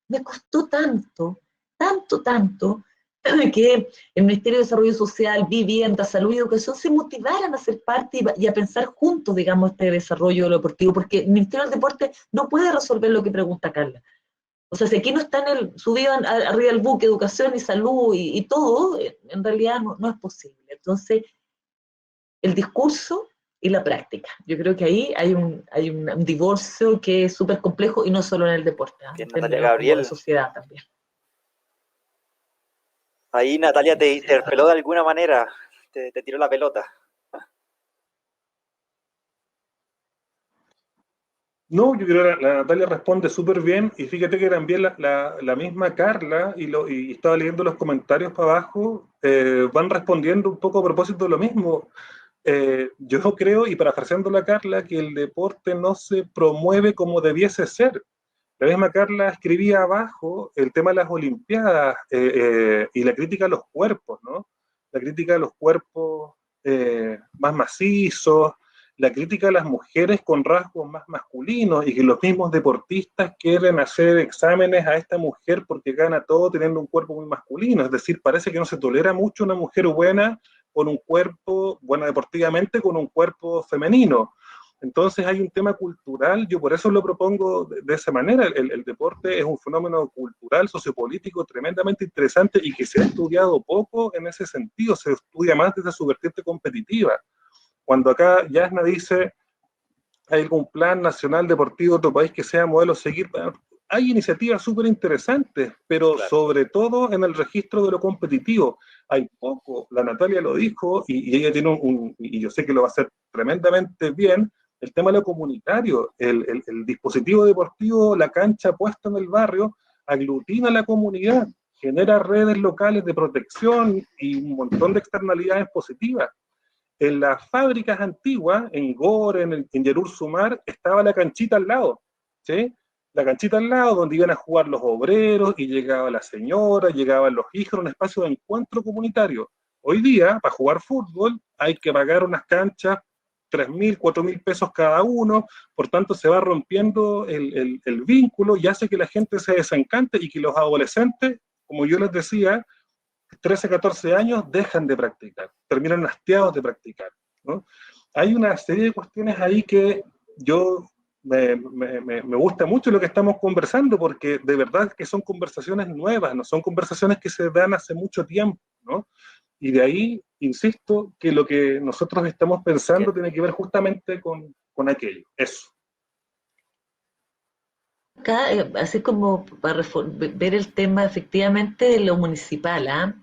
Me costó tanto, tanto, que el Ministerio de Desarrollo Social, Vivienda, Salud y Educación se motivaran a ser parte y a pensar juntos, digamos, este desarrollo deportivo, porque el Ministerio del Deporte no puede resolver lo que pregunta Carla. O sea, si aquí no están subido arriba del buque, educación y salud y todo, en realidad no es posible. Entonces, el discurso y la práctica. Yo creo que ahí hay un divorcio que es súper complejo y no solo en el deporte, en Natalia, términos como de Gabriel, sociedad también. ahí Natalia te interpeló de alguna manera, te tiró la pelota. No, yo creo que la Natalia responde súper bien y fíjate que también la misma Carla, y estaba leyendo los comentarios para abajo, van respondiendo un poco a propósito de lo mismo. Yo creo, y parafraseando a Carla, que el deporte no se promueve como debiese ser. La misma Carla escribía abajo el tema de las Olimpiadas y la crítica a los cuerpos, ¿no? La crítica a los cuerpos más macizos, la crítica a las mujeres con rasgos más masculinos y que los mismos deportistas quieren hacer exámenes a esta mujer porque gana todo teniendo un cuerpo muy masculino. Es decir, parece que no se tolera mucho una mujer buena con un cuerpo, buena deportivamente, con un cuerpo femenino. Entonces hay un tema cultural, yo por eso lo propongo de esa manera. El deporte es un fenómeno cultural, sociopolítico tremendamente interesante y que se ha estudiado poco en ese sentido, se estudia más desde su vertiente competitiva. Cuando acá Yasna dice, ¿hay algún plan nacional deportivo de otro país que sea modelo a seguir? Hay iniciativas súper interesantes, pero Claro. sobre todo en el registro de lo competitivo. Hay poco, la Natalia lo dijo, y ella tiene y yo sé que lo va a hacer tremendamente bien, el tema de lo comunitario, el dispositivo deportivo, la cancha puesta en el barrio, aglutina a la comunidad, genera redes locales de protección y un montón de externalidades positivas. En las fábricas antiguas, en Gore, en Yerur Sumar, estaba la canchita al lado, ¿sí? La canchita al lado donde iban a jugar los obreros y llegaba la señora, llegaban los hijos, un espacio de encuentro comunitario. Hoy día, para jugar fútbol, hay que pagar unas canchas, 3.000, 4.000 pesos cada uno, por tanto se va rompiendo el vínculo y hace que la gente se desencante y que los adolescentes, como yo les decía, 13, 14 años dejan de practicar, terminan hastiados de practicar, ¿no? Hay una serie de cuestiones ahí que yo me gusta mucho lo que estamos conversando, porque de verdad que son conversaciones nuevas, no son conversaciones que se dan hace mucho tiempo, ¿no? Y de ahí, insisto, que lo que nosotros estamos pensando tiene que ver justamente con aquello, eso. Acá, así como para ver el tema efectivamente de lo municipal, ¿ah?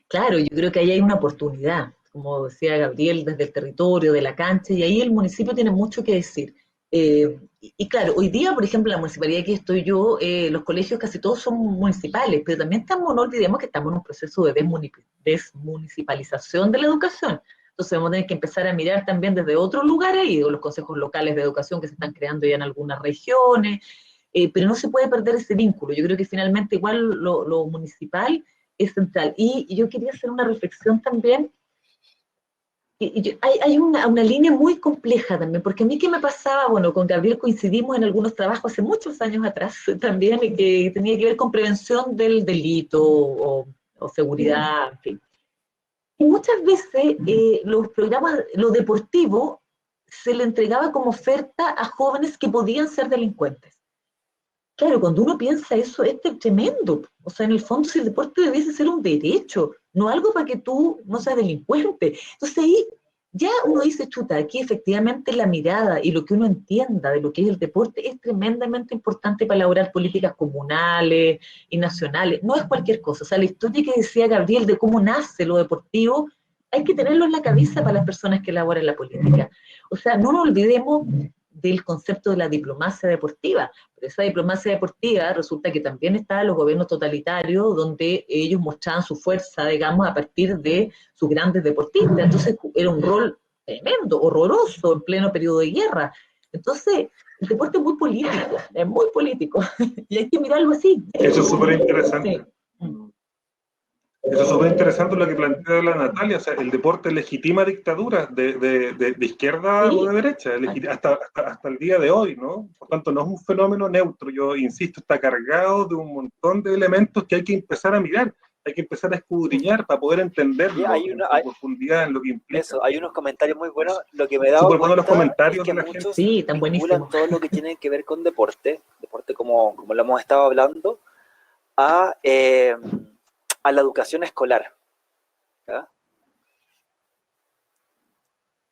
Claro, yo creo que ahí hay una oportunidad, como decía Gabriel, desde el territorio, de la cancha, y ahí el municipio tiene mucho que decir. Y claro, hoy día, por ejemplo, en la municipalidad que estoy yo, los colegios casi todos son municipales, pero también estamos, no olvidemos que estamos en un proceso de desmunicipalización de la educación. Entonces vamos a tener que empezar a mirar también desde otros lugares y los consejos locales de educación que se están creando ya en algunas regiones, pero no se puede perder ese vínculo. Yo creo que finalmente igual lo municipal es central. Y yo quería hacer una reflexión también. Hay una línea muy compleja también, porque a mí que me pasaba, bueno, con Gabriel coincidimos en algunos trabajos hace muchos años atrás también, que tenía que ver con prevención del delito o seguridad, en fin. Y muchas veces los programas, lo deportivo, se le entregaba como oferta a jóvenes que podían ser delincuentes. Claro, cuando uno piensa eso, es tremendo. O sea, en el fondo, si el deporte debiese ser un derecho, no algo para que tú no seas delincuente. Entonces ahí ya uno dice, chuta, aquí efectivamente la mirada y lo que uno entienda de lo que es el deporte es tremendamente importante para elaborar políticas comunales y nacionales. No es cualquier cosa. O sea, la historia que decía Gabriel de cómo nace lo deportivo, hay que tenerlo en la cabeza para las personas que elaboran la política. O sea, no nos olvidemos del concepto de la diplomacia deportiva. Pero esa diplomacia deportiva resulta que también está en los gobiernos totalitarios, donde ellos mostraban su fuerza, digamos, a partir de sus grandes deportistas. Entonces era un rol tremendo, horroroso, en pleno periodo de guerra. Entonces, el deporte es muy político, y hay que mirarlo así. Eso es súper interesante. Sí. Eso es súper interesante lo que plantea la Natalia, o sea, el deporte legitima dictaduras de izquierda Sí. o de derecha, hasta el día de hoy, ¿no? Por tanto, no es un fenómeno neutro, yo insisto, está cargado de un montón de elementos que hay que empezar a mirar, hay que empezar a escudriñar para poder entenderlo en profundidad, en lo que implica. Eso, hay unos comentarios muy buenos, lo que me he dado Súper cuenta buenos los comentarios es que de la muchos gente. Sí, tan vinculan buenísimo. todo lo que tiene que ver con deporte como lo hemos estado hablando, a la educación escolar. ¿Ya?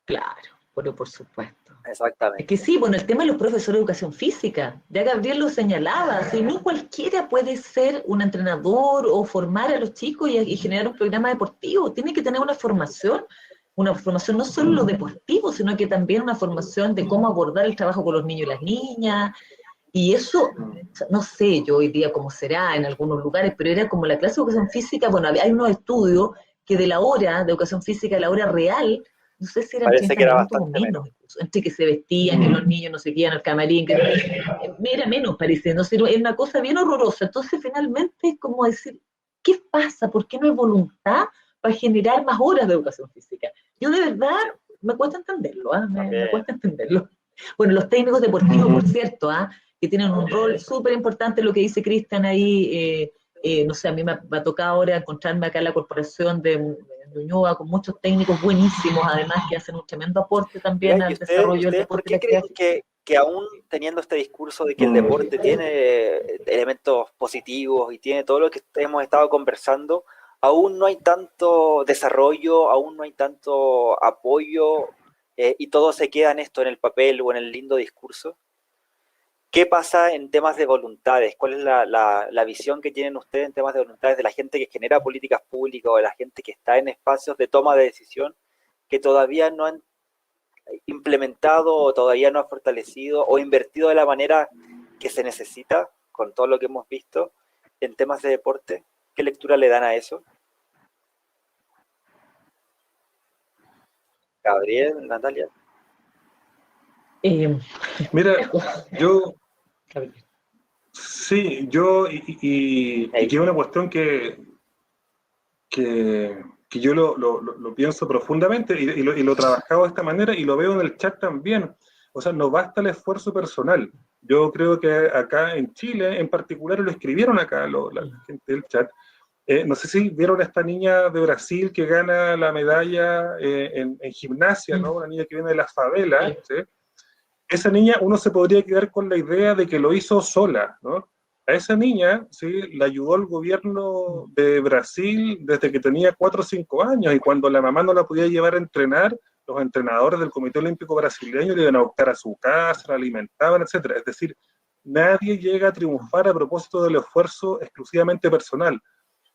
Claro, pero por supuesto. Exactamente. Es que sí, bueno, el tema de los profesores de educación física, ya Gabriel lo señalaba, si no cualquiera puede ser un entrenador o formar a los chicos y generar un programa deportivo, tiene que tener una formación no solo en lo deportivo, sino que también una formación de cómo abordar el trabajo con los niños y las niñas, y eso, no sé yo hoy día cómo será en algunos lugares, pero era como la clase de educación física, bueno, hay unos estudios que de la hora de educación física a la hora real, no sé si eran Parece 30 que era minutos o bastante menos, incluso, entre que se vestían, que los niños no se quedan al camarín, que era menos parece, no sé, es una cosa bien horrorosa. Entonces finalmente es como decir, ¿qué pasa? ¿Por qué no hay voluntad para generar más horas de educación física? Yo de verdad me cuesta entenderlo, ¿eh? Me cuesta entenderlo. Bueno, los técnicos deportivos, por cierto, que tienen un rol súper importante, lo que dice Cristian ahí, no sé, a mí me ha tocado ahora encontrarme acá en la corporación de Ñuñoa, con muchos técnicos buenísimos, además que hacen un tremendo aporte también al ¿Y ustedes, desarrollo del por deporte y qué la actividad creen física. que aún teniendo este discurso de que el deporte tiene elementos positivos y tiene todo lo que hemos estado conversando, aún no hay tanto desarrollo, aún no hay tanto apoyo y todo se queda en esto, en el papel o en el lindo discurso? ¿Qué pasa en temas de voluntades? ¿Cuál es la visión que tienen ustedes en temas de voluntades de la gente que genera políticas públicas o de la gente que está en espacios de toma de decisión que todavía no han implementado o todavía no ha fortalecido o invertido de la manera que se necesita con todo lo que hemos visto en temas de deporte? ¿Qué lectura le dan a eso? Gabriel, Natalia. Mira, yo, sí, y que es una cuestión que yo lo pienso profundamente y lo he trabajado de esta manera y lo veo en el chat también. O sea, no basta el esfuerzo personal. Yo creo que acá en Chile, en particular, lo escribieron acá la gente del chat. No sé si vieron a esta niña de Brasil que gana la medalla en gimnasia, ¿no? Una niña que viene de las favelas, ¿sí? Esa niña uno se podría quedar con la idea de que lo hizo sola, ¿no? A esa niña, sí, la ayudó el gobierno de Brasil desde que tenía 4 o 5 años y cuando la mamá no la podía llevar a entrenar, los entrenadores del Comité Olímpico Brasileño le iban a buscar a su casa, la alimentaban, etc. Es decir, nadie llega a triunfar a propósito del esfuerzo exclusivamente personal.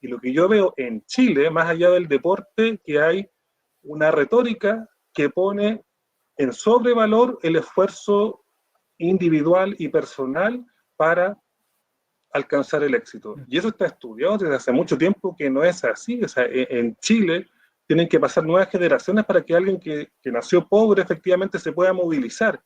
Y lo que yo veo en Chile, más allá del deporte, que hay una retórica que pone en sobrevalor el esfuerzo individual y personal para alcanzar el éxito. Y eso está estudiado desde hace mucho tiempo que no es así. O sea, en Chile tienen que pasar nuevas generaciones para que alguien que nació pobre efectivamente se pueda movilizar.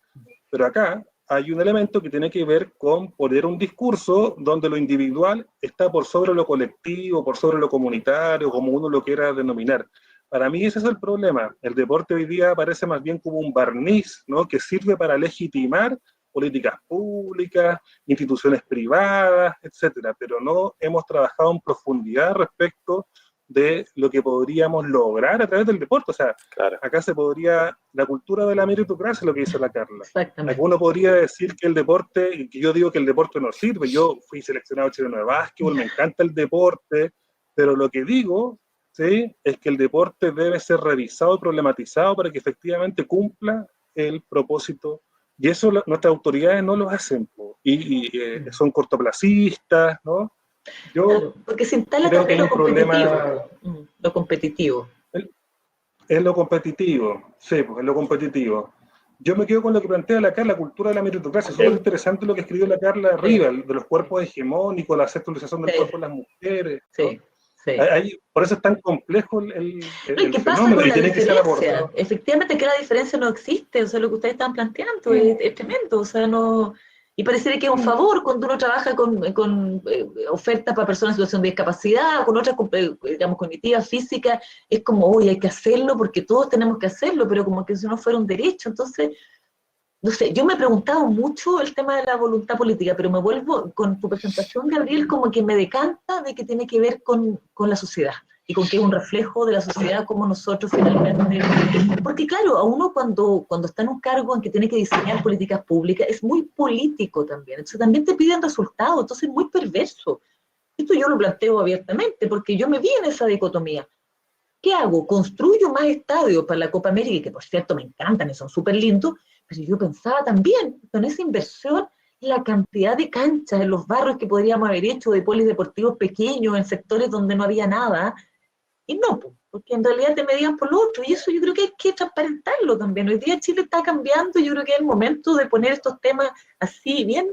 Pero acá hay un elemento que tiene que ver con poner un discurso donde lo individual está por sobre lo colectivo, por sobre lo comunitario, como uno lo quiera denominar. Para mí ese es el problema. El deporte hoy día parece más bien como un barniz, ¿no? Que sirve para legitimar políticas públicas, instituciones privadas, etcétera, pero no hemos trabajado en profundidad respecto de lo que podríamos lograr a través del deporte. O sea, Claro. acá se podría, la cultura de la meritocracia, lo que dice la Carla. Exactamente. Alguno podría decir que el deporte, que yo digo que el deporte no sirve, yo fui seleccionado chileno de básquetbol, me encanta el deporte, pero lo que digo, ¿sí?, es que el deporte debe ser revisado y problematizado para que efectivamente cumpla el propósito. Y eso nuestras autoridades no lo hacen, son cortoplacistas, ¿no? Yo Claro, porque se instala creo que también hay lo un competitivo. problema. Lo competitivo. Es lo competitivo, sí, pues es lo competitivo. Yo me quedo con lo que plantea la cultura de la meritocracia. Es súper interesante lo que escribió la Carla arriba, de los cuerpos hegemónicos, la sexualización del cuerpo de las mujeres, ¿no? Sí, sí. Por eso es tan complejo No, ¿y el qué pasa fenómeno con y la tiene que ser diferencia? abordado. Efectivamente que la diferencia no existe, o sea, lo que ustedes están planteando es tremendo, o sea, no... Y pareciera que es un favor cuando uno trabaja con ofertas para personas en situación de discapacidad, con otras, digamos, cognitivas, físicas, es como, uy, hay que hacerlo porque todos tenemos que hacerlo, pero como que si no fuera un derecho, entonces, no sé, yo me he preguntado mucho el tema de la voluntad política, pero me vuelvo con tu presentación, Gabriel, como que me decanta de que tiene que ver con la sociedad y con que es un reflejo de la sociedad como nosotros finalmente. Porque claro, a uno cuando está en un cargo en que tiene que diseñar políticas públicas es muy político también, entonces también te piden resultados, entonces es muy perverso. Esto yo lo planteo abiertamente porque yo me vi en esa dicotomía. ¿Qué hago? Construyo más estadios para la Copa América, que por cierto me encantan y son súper lindos, pero yo pensaba también, con esa inversión, la cantidad de canchas en los barrios que podríamos haber hecho de polideportivos pequeños, en sectores donde no había nada, y no, porque en realidad te medían por lo otro, y eso yo creo que hay que transparentarlo también. Hoy día Chile está cambiando, yo creo que es el momento de poner estos temas así, bien,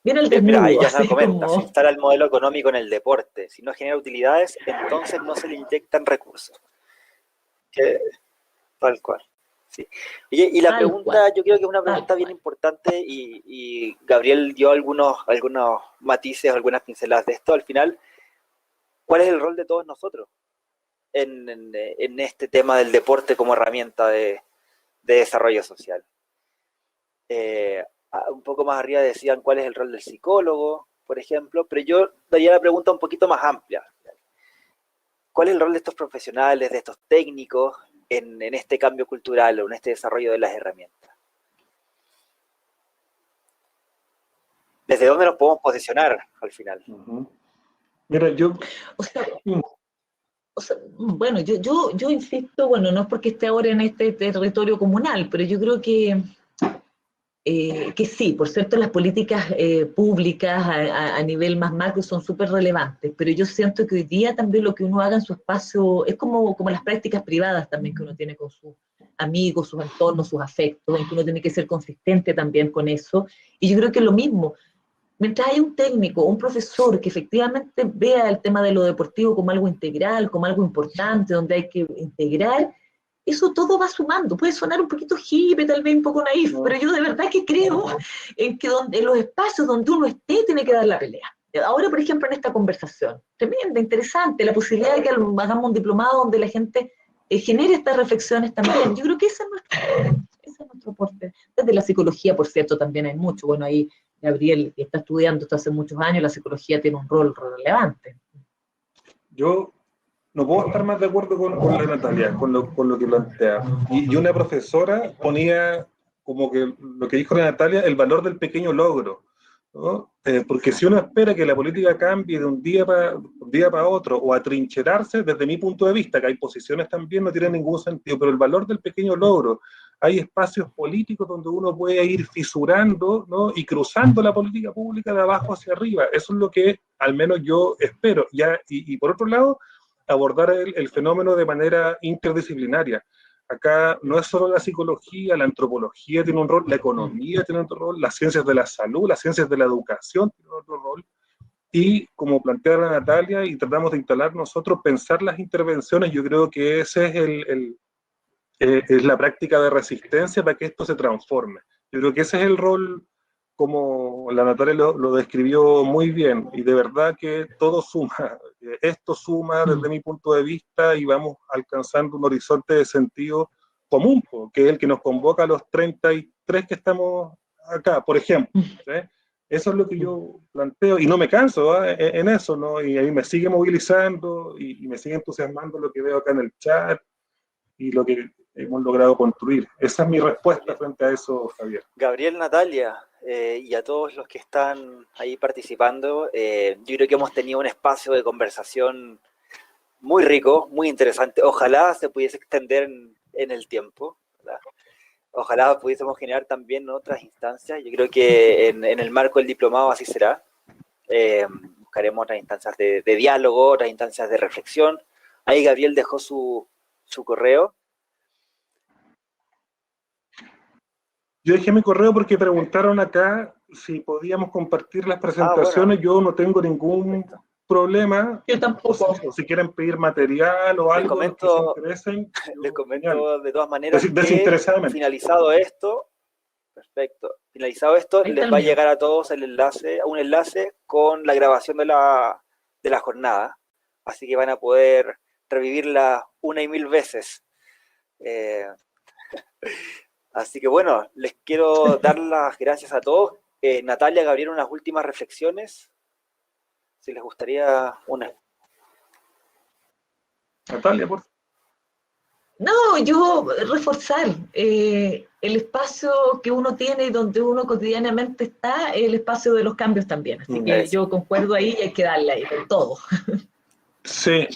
bien al Mira, ahí desnudo, ya se así comenta, se como... instala el modelo económico en el deporte. Si no genera utilidades, entonces no se le inyectan recursos. Que, tal cual. Sí. Oye, y la Tal cual, pregunta, yo creo que es una tal pregunta bien cual. importante y Gabriel dio algunos matices, algunas pinceladas de esto. Al final, ¿cuál es el rol de todos nosotros en este tema del deporte como herramienta de desarrollo social? Un poco más arriba decían cuál es el rol del psicólogo, por ejemplo, pero yo daría la pregunta un poquito más amplia. ¿cuál es el rol de estos profesionales, de estos técnicos en este cambio cultural o en este desarrollo de las herramientas? ¿Desde dónde nos podemos posicionar al final? Mira, yo... O sea, bueno, yo insisto, bueno, no es porque esté ahora en este territorio comunal, pero yo creo que sí, por cierto, las políticas públicas a nivel más macro son súper relevantes, pero yo siento que hoy día también lo que uno haga en su espacio es como las prácticas privadas también que uno tiene con sus amigos, sus entornos, sus afectos, en que uno tiene que ser consistente también con eso. Y yo creo que es lo mismo. Mientras hay un técnico, un profesor que efectivamente vea el tema de lo deportivo como algo integral, como algo importante, donde hay que integrar, eso todo va sumando. Puede sonar un poquito hippie, tal vez un poco naif, pero yo de verdad que creo en que en los espacios donde uno esté tiene que dar la pelea. Ahora, por ejemplo, en esta conversación, tremenda, interesante, la posibilidad de que hagamos un diplomado donde la gente genere estas reflexiones también. Yo creo que ese es nuestro aporte. Desde la psicología, por cierto, también hay mucho. Bueno, ahí Gabriel está estudiando esto hace muchos años, la psicología tiene un rol relevante. Yo no puedo estar más de acuerdo con la Natalia, con lo que plantea. Y una profesora ponía como que lo que dijo la Natalia, el valor del pequeño logro, ¿no? Porque si uno espera que la política cambie de un día para otro o atrincherarse, desde mi punto de vista, que hay posiciones también, no tiene ningún sentido, pero el valor del pequeño logro, hay espacios políticos donde uno puede ir fisurando, ¿no? Y cruzando la política pública de abajo hacia arriba. Eso es lo que al menos yo espero. Ya, y por otro lado, abordar el fenómeno de manera interdisciplinaria. Acá no es solo la psicología, la antropología tiene un rol, la economía tiene otro rol, las ciencias de la salud, las ciencias de la educación tienen otro rol. Y como plantea la Natalia, y tratamos de instalar nosotros, pensar las intervenciones, yo creo que ese es la práctica de resistencia para que esto se transforme. Yo creo que ese es el rol, como la Natalia lo describió muy bien, y de verdad que todo suma. Esto suma desde mi punto de vista y vamos alcanzando un horizonte de sentido común, que es el que nos convoca a los 33 que estamos acá, por ejemplo. ¿Sí? Eso es lo que yo planteo y no me canso en eso, ¿no? Y a mí me sigue movilizando y me sigue entusiasmando lo que veo acá en el chat y lo que hemos logrado construir. Esa es mi respuesta frente a eso, Javier. Gabriel, Natalia, y a todos los que están ahí participando, yo creo que hemos tenido un espacio de conversación muy rico, muy interesante. Ojalá se pudiese extender en el tiempo, ¿verdad? Ojalá pudiésemos generar también otras instancias. Yo creo que en el marco del diplomado así será. Buscaremos otras instancias de diálogo, otras instancias de reflexión. Ahí Gabriel dejó su correo. Yo dejé mi correo porque preguntaron acá si podíamos compartir las presentaciones. Bueno. Yo no tengo ningún problema. Yo tampoco. O si quieren pedir material o algo, los que se interesen. Les comento de todas maneras desinteresadamente. Finalizado esto, perfecto. Finalizado esto, les va a llegar a todos un enlace con la grabación de la jornada. Así que van a poder revivirla 1 y 1000 veces. Así que bueno, les quiero dar las gracias a todos. Natalia, Gabriel, unas últimas reflexiones. Si les gustaría una. Natalia, por favor. No, yo reforzar el espacio que uno tiene y donde uno cotidianamente está, el espacio de los cambios también. Así que yo concuerdo ahí y hay que darle ahí con todo. Sí,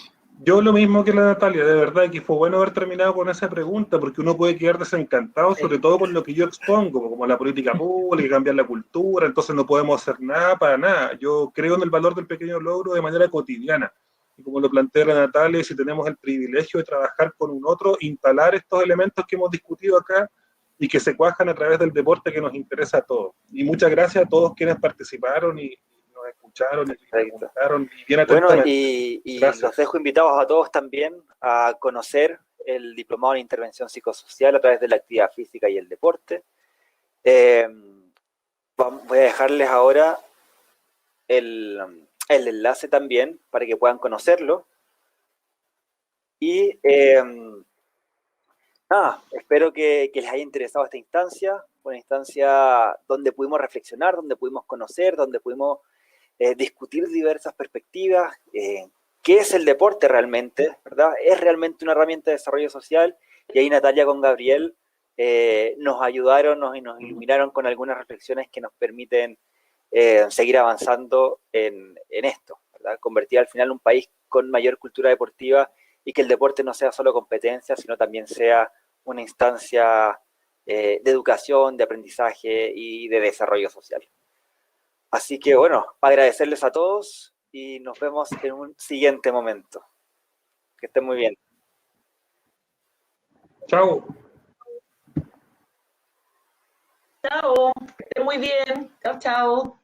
yo lo mismo que la Natalia, de verdad que fue bueno haber terminado con esa pregunta porque uno puede quedar desencantado, sobre todo por lo que yo expongo, como la política pública, cambiar la cultura, entonces no podemos hacer nada para nada. Yo creo en el valor del pequeño logro de manera cotidiana. Y como lo plantea la Natalia, si tenemos el privilegio de trabajar con un otro, instalar estos elementos que hemos discutido acá y que se cuajan a través del deporte que nos interesa a todos. Y muchas gracias a todos quienes participaron y nos escucharon y preguntaron y bien atentamente. Bueno, y los dejo invitados a todos también a conocer el diplomado en intervención psicosocial a través de la actividad física y el deporte. Voy a dejarles ahora el enlace también para que puedan conocerlo. Y espero que les haya interesado esta instancia, una instancia donde pudimos reflexionar, donde pudimos conocer, donde pudimos discutir diversas perspectivas, qué es el deporte realmente, ¿verdad? ¿Es realmente una herramienta de desarrollo social? Y ahí Natalia con Gabriel nos ayudaron, nos iluminaron con algunas reflexiones que nos permiten seguir avanzando en esto, ¿verdad? Convertir al final un país con mayor cultura deportiva y que el deporte no sea solo competencia, sino también sea una instancia de educación, de aprendizaje y de desarrollo social. Así que bueno, agradecerles a todos y nos vemos en un siguiente momento. Que estén muy bien. Chao. Chao, que esté muy bien. Chao, chao.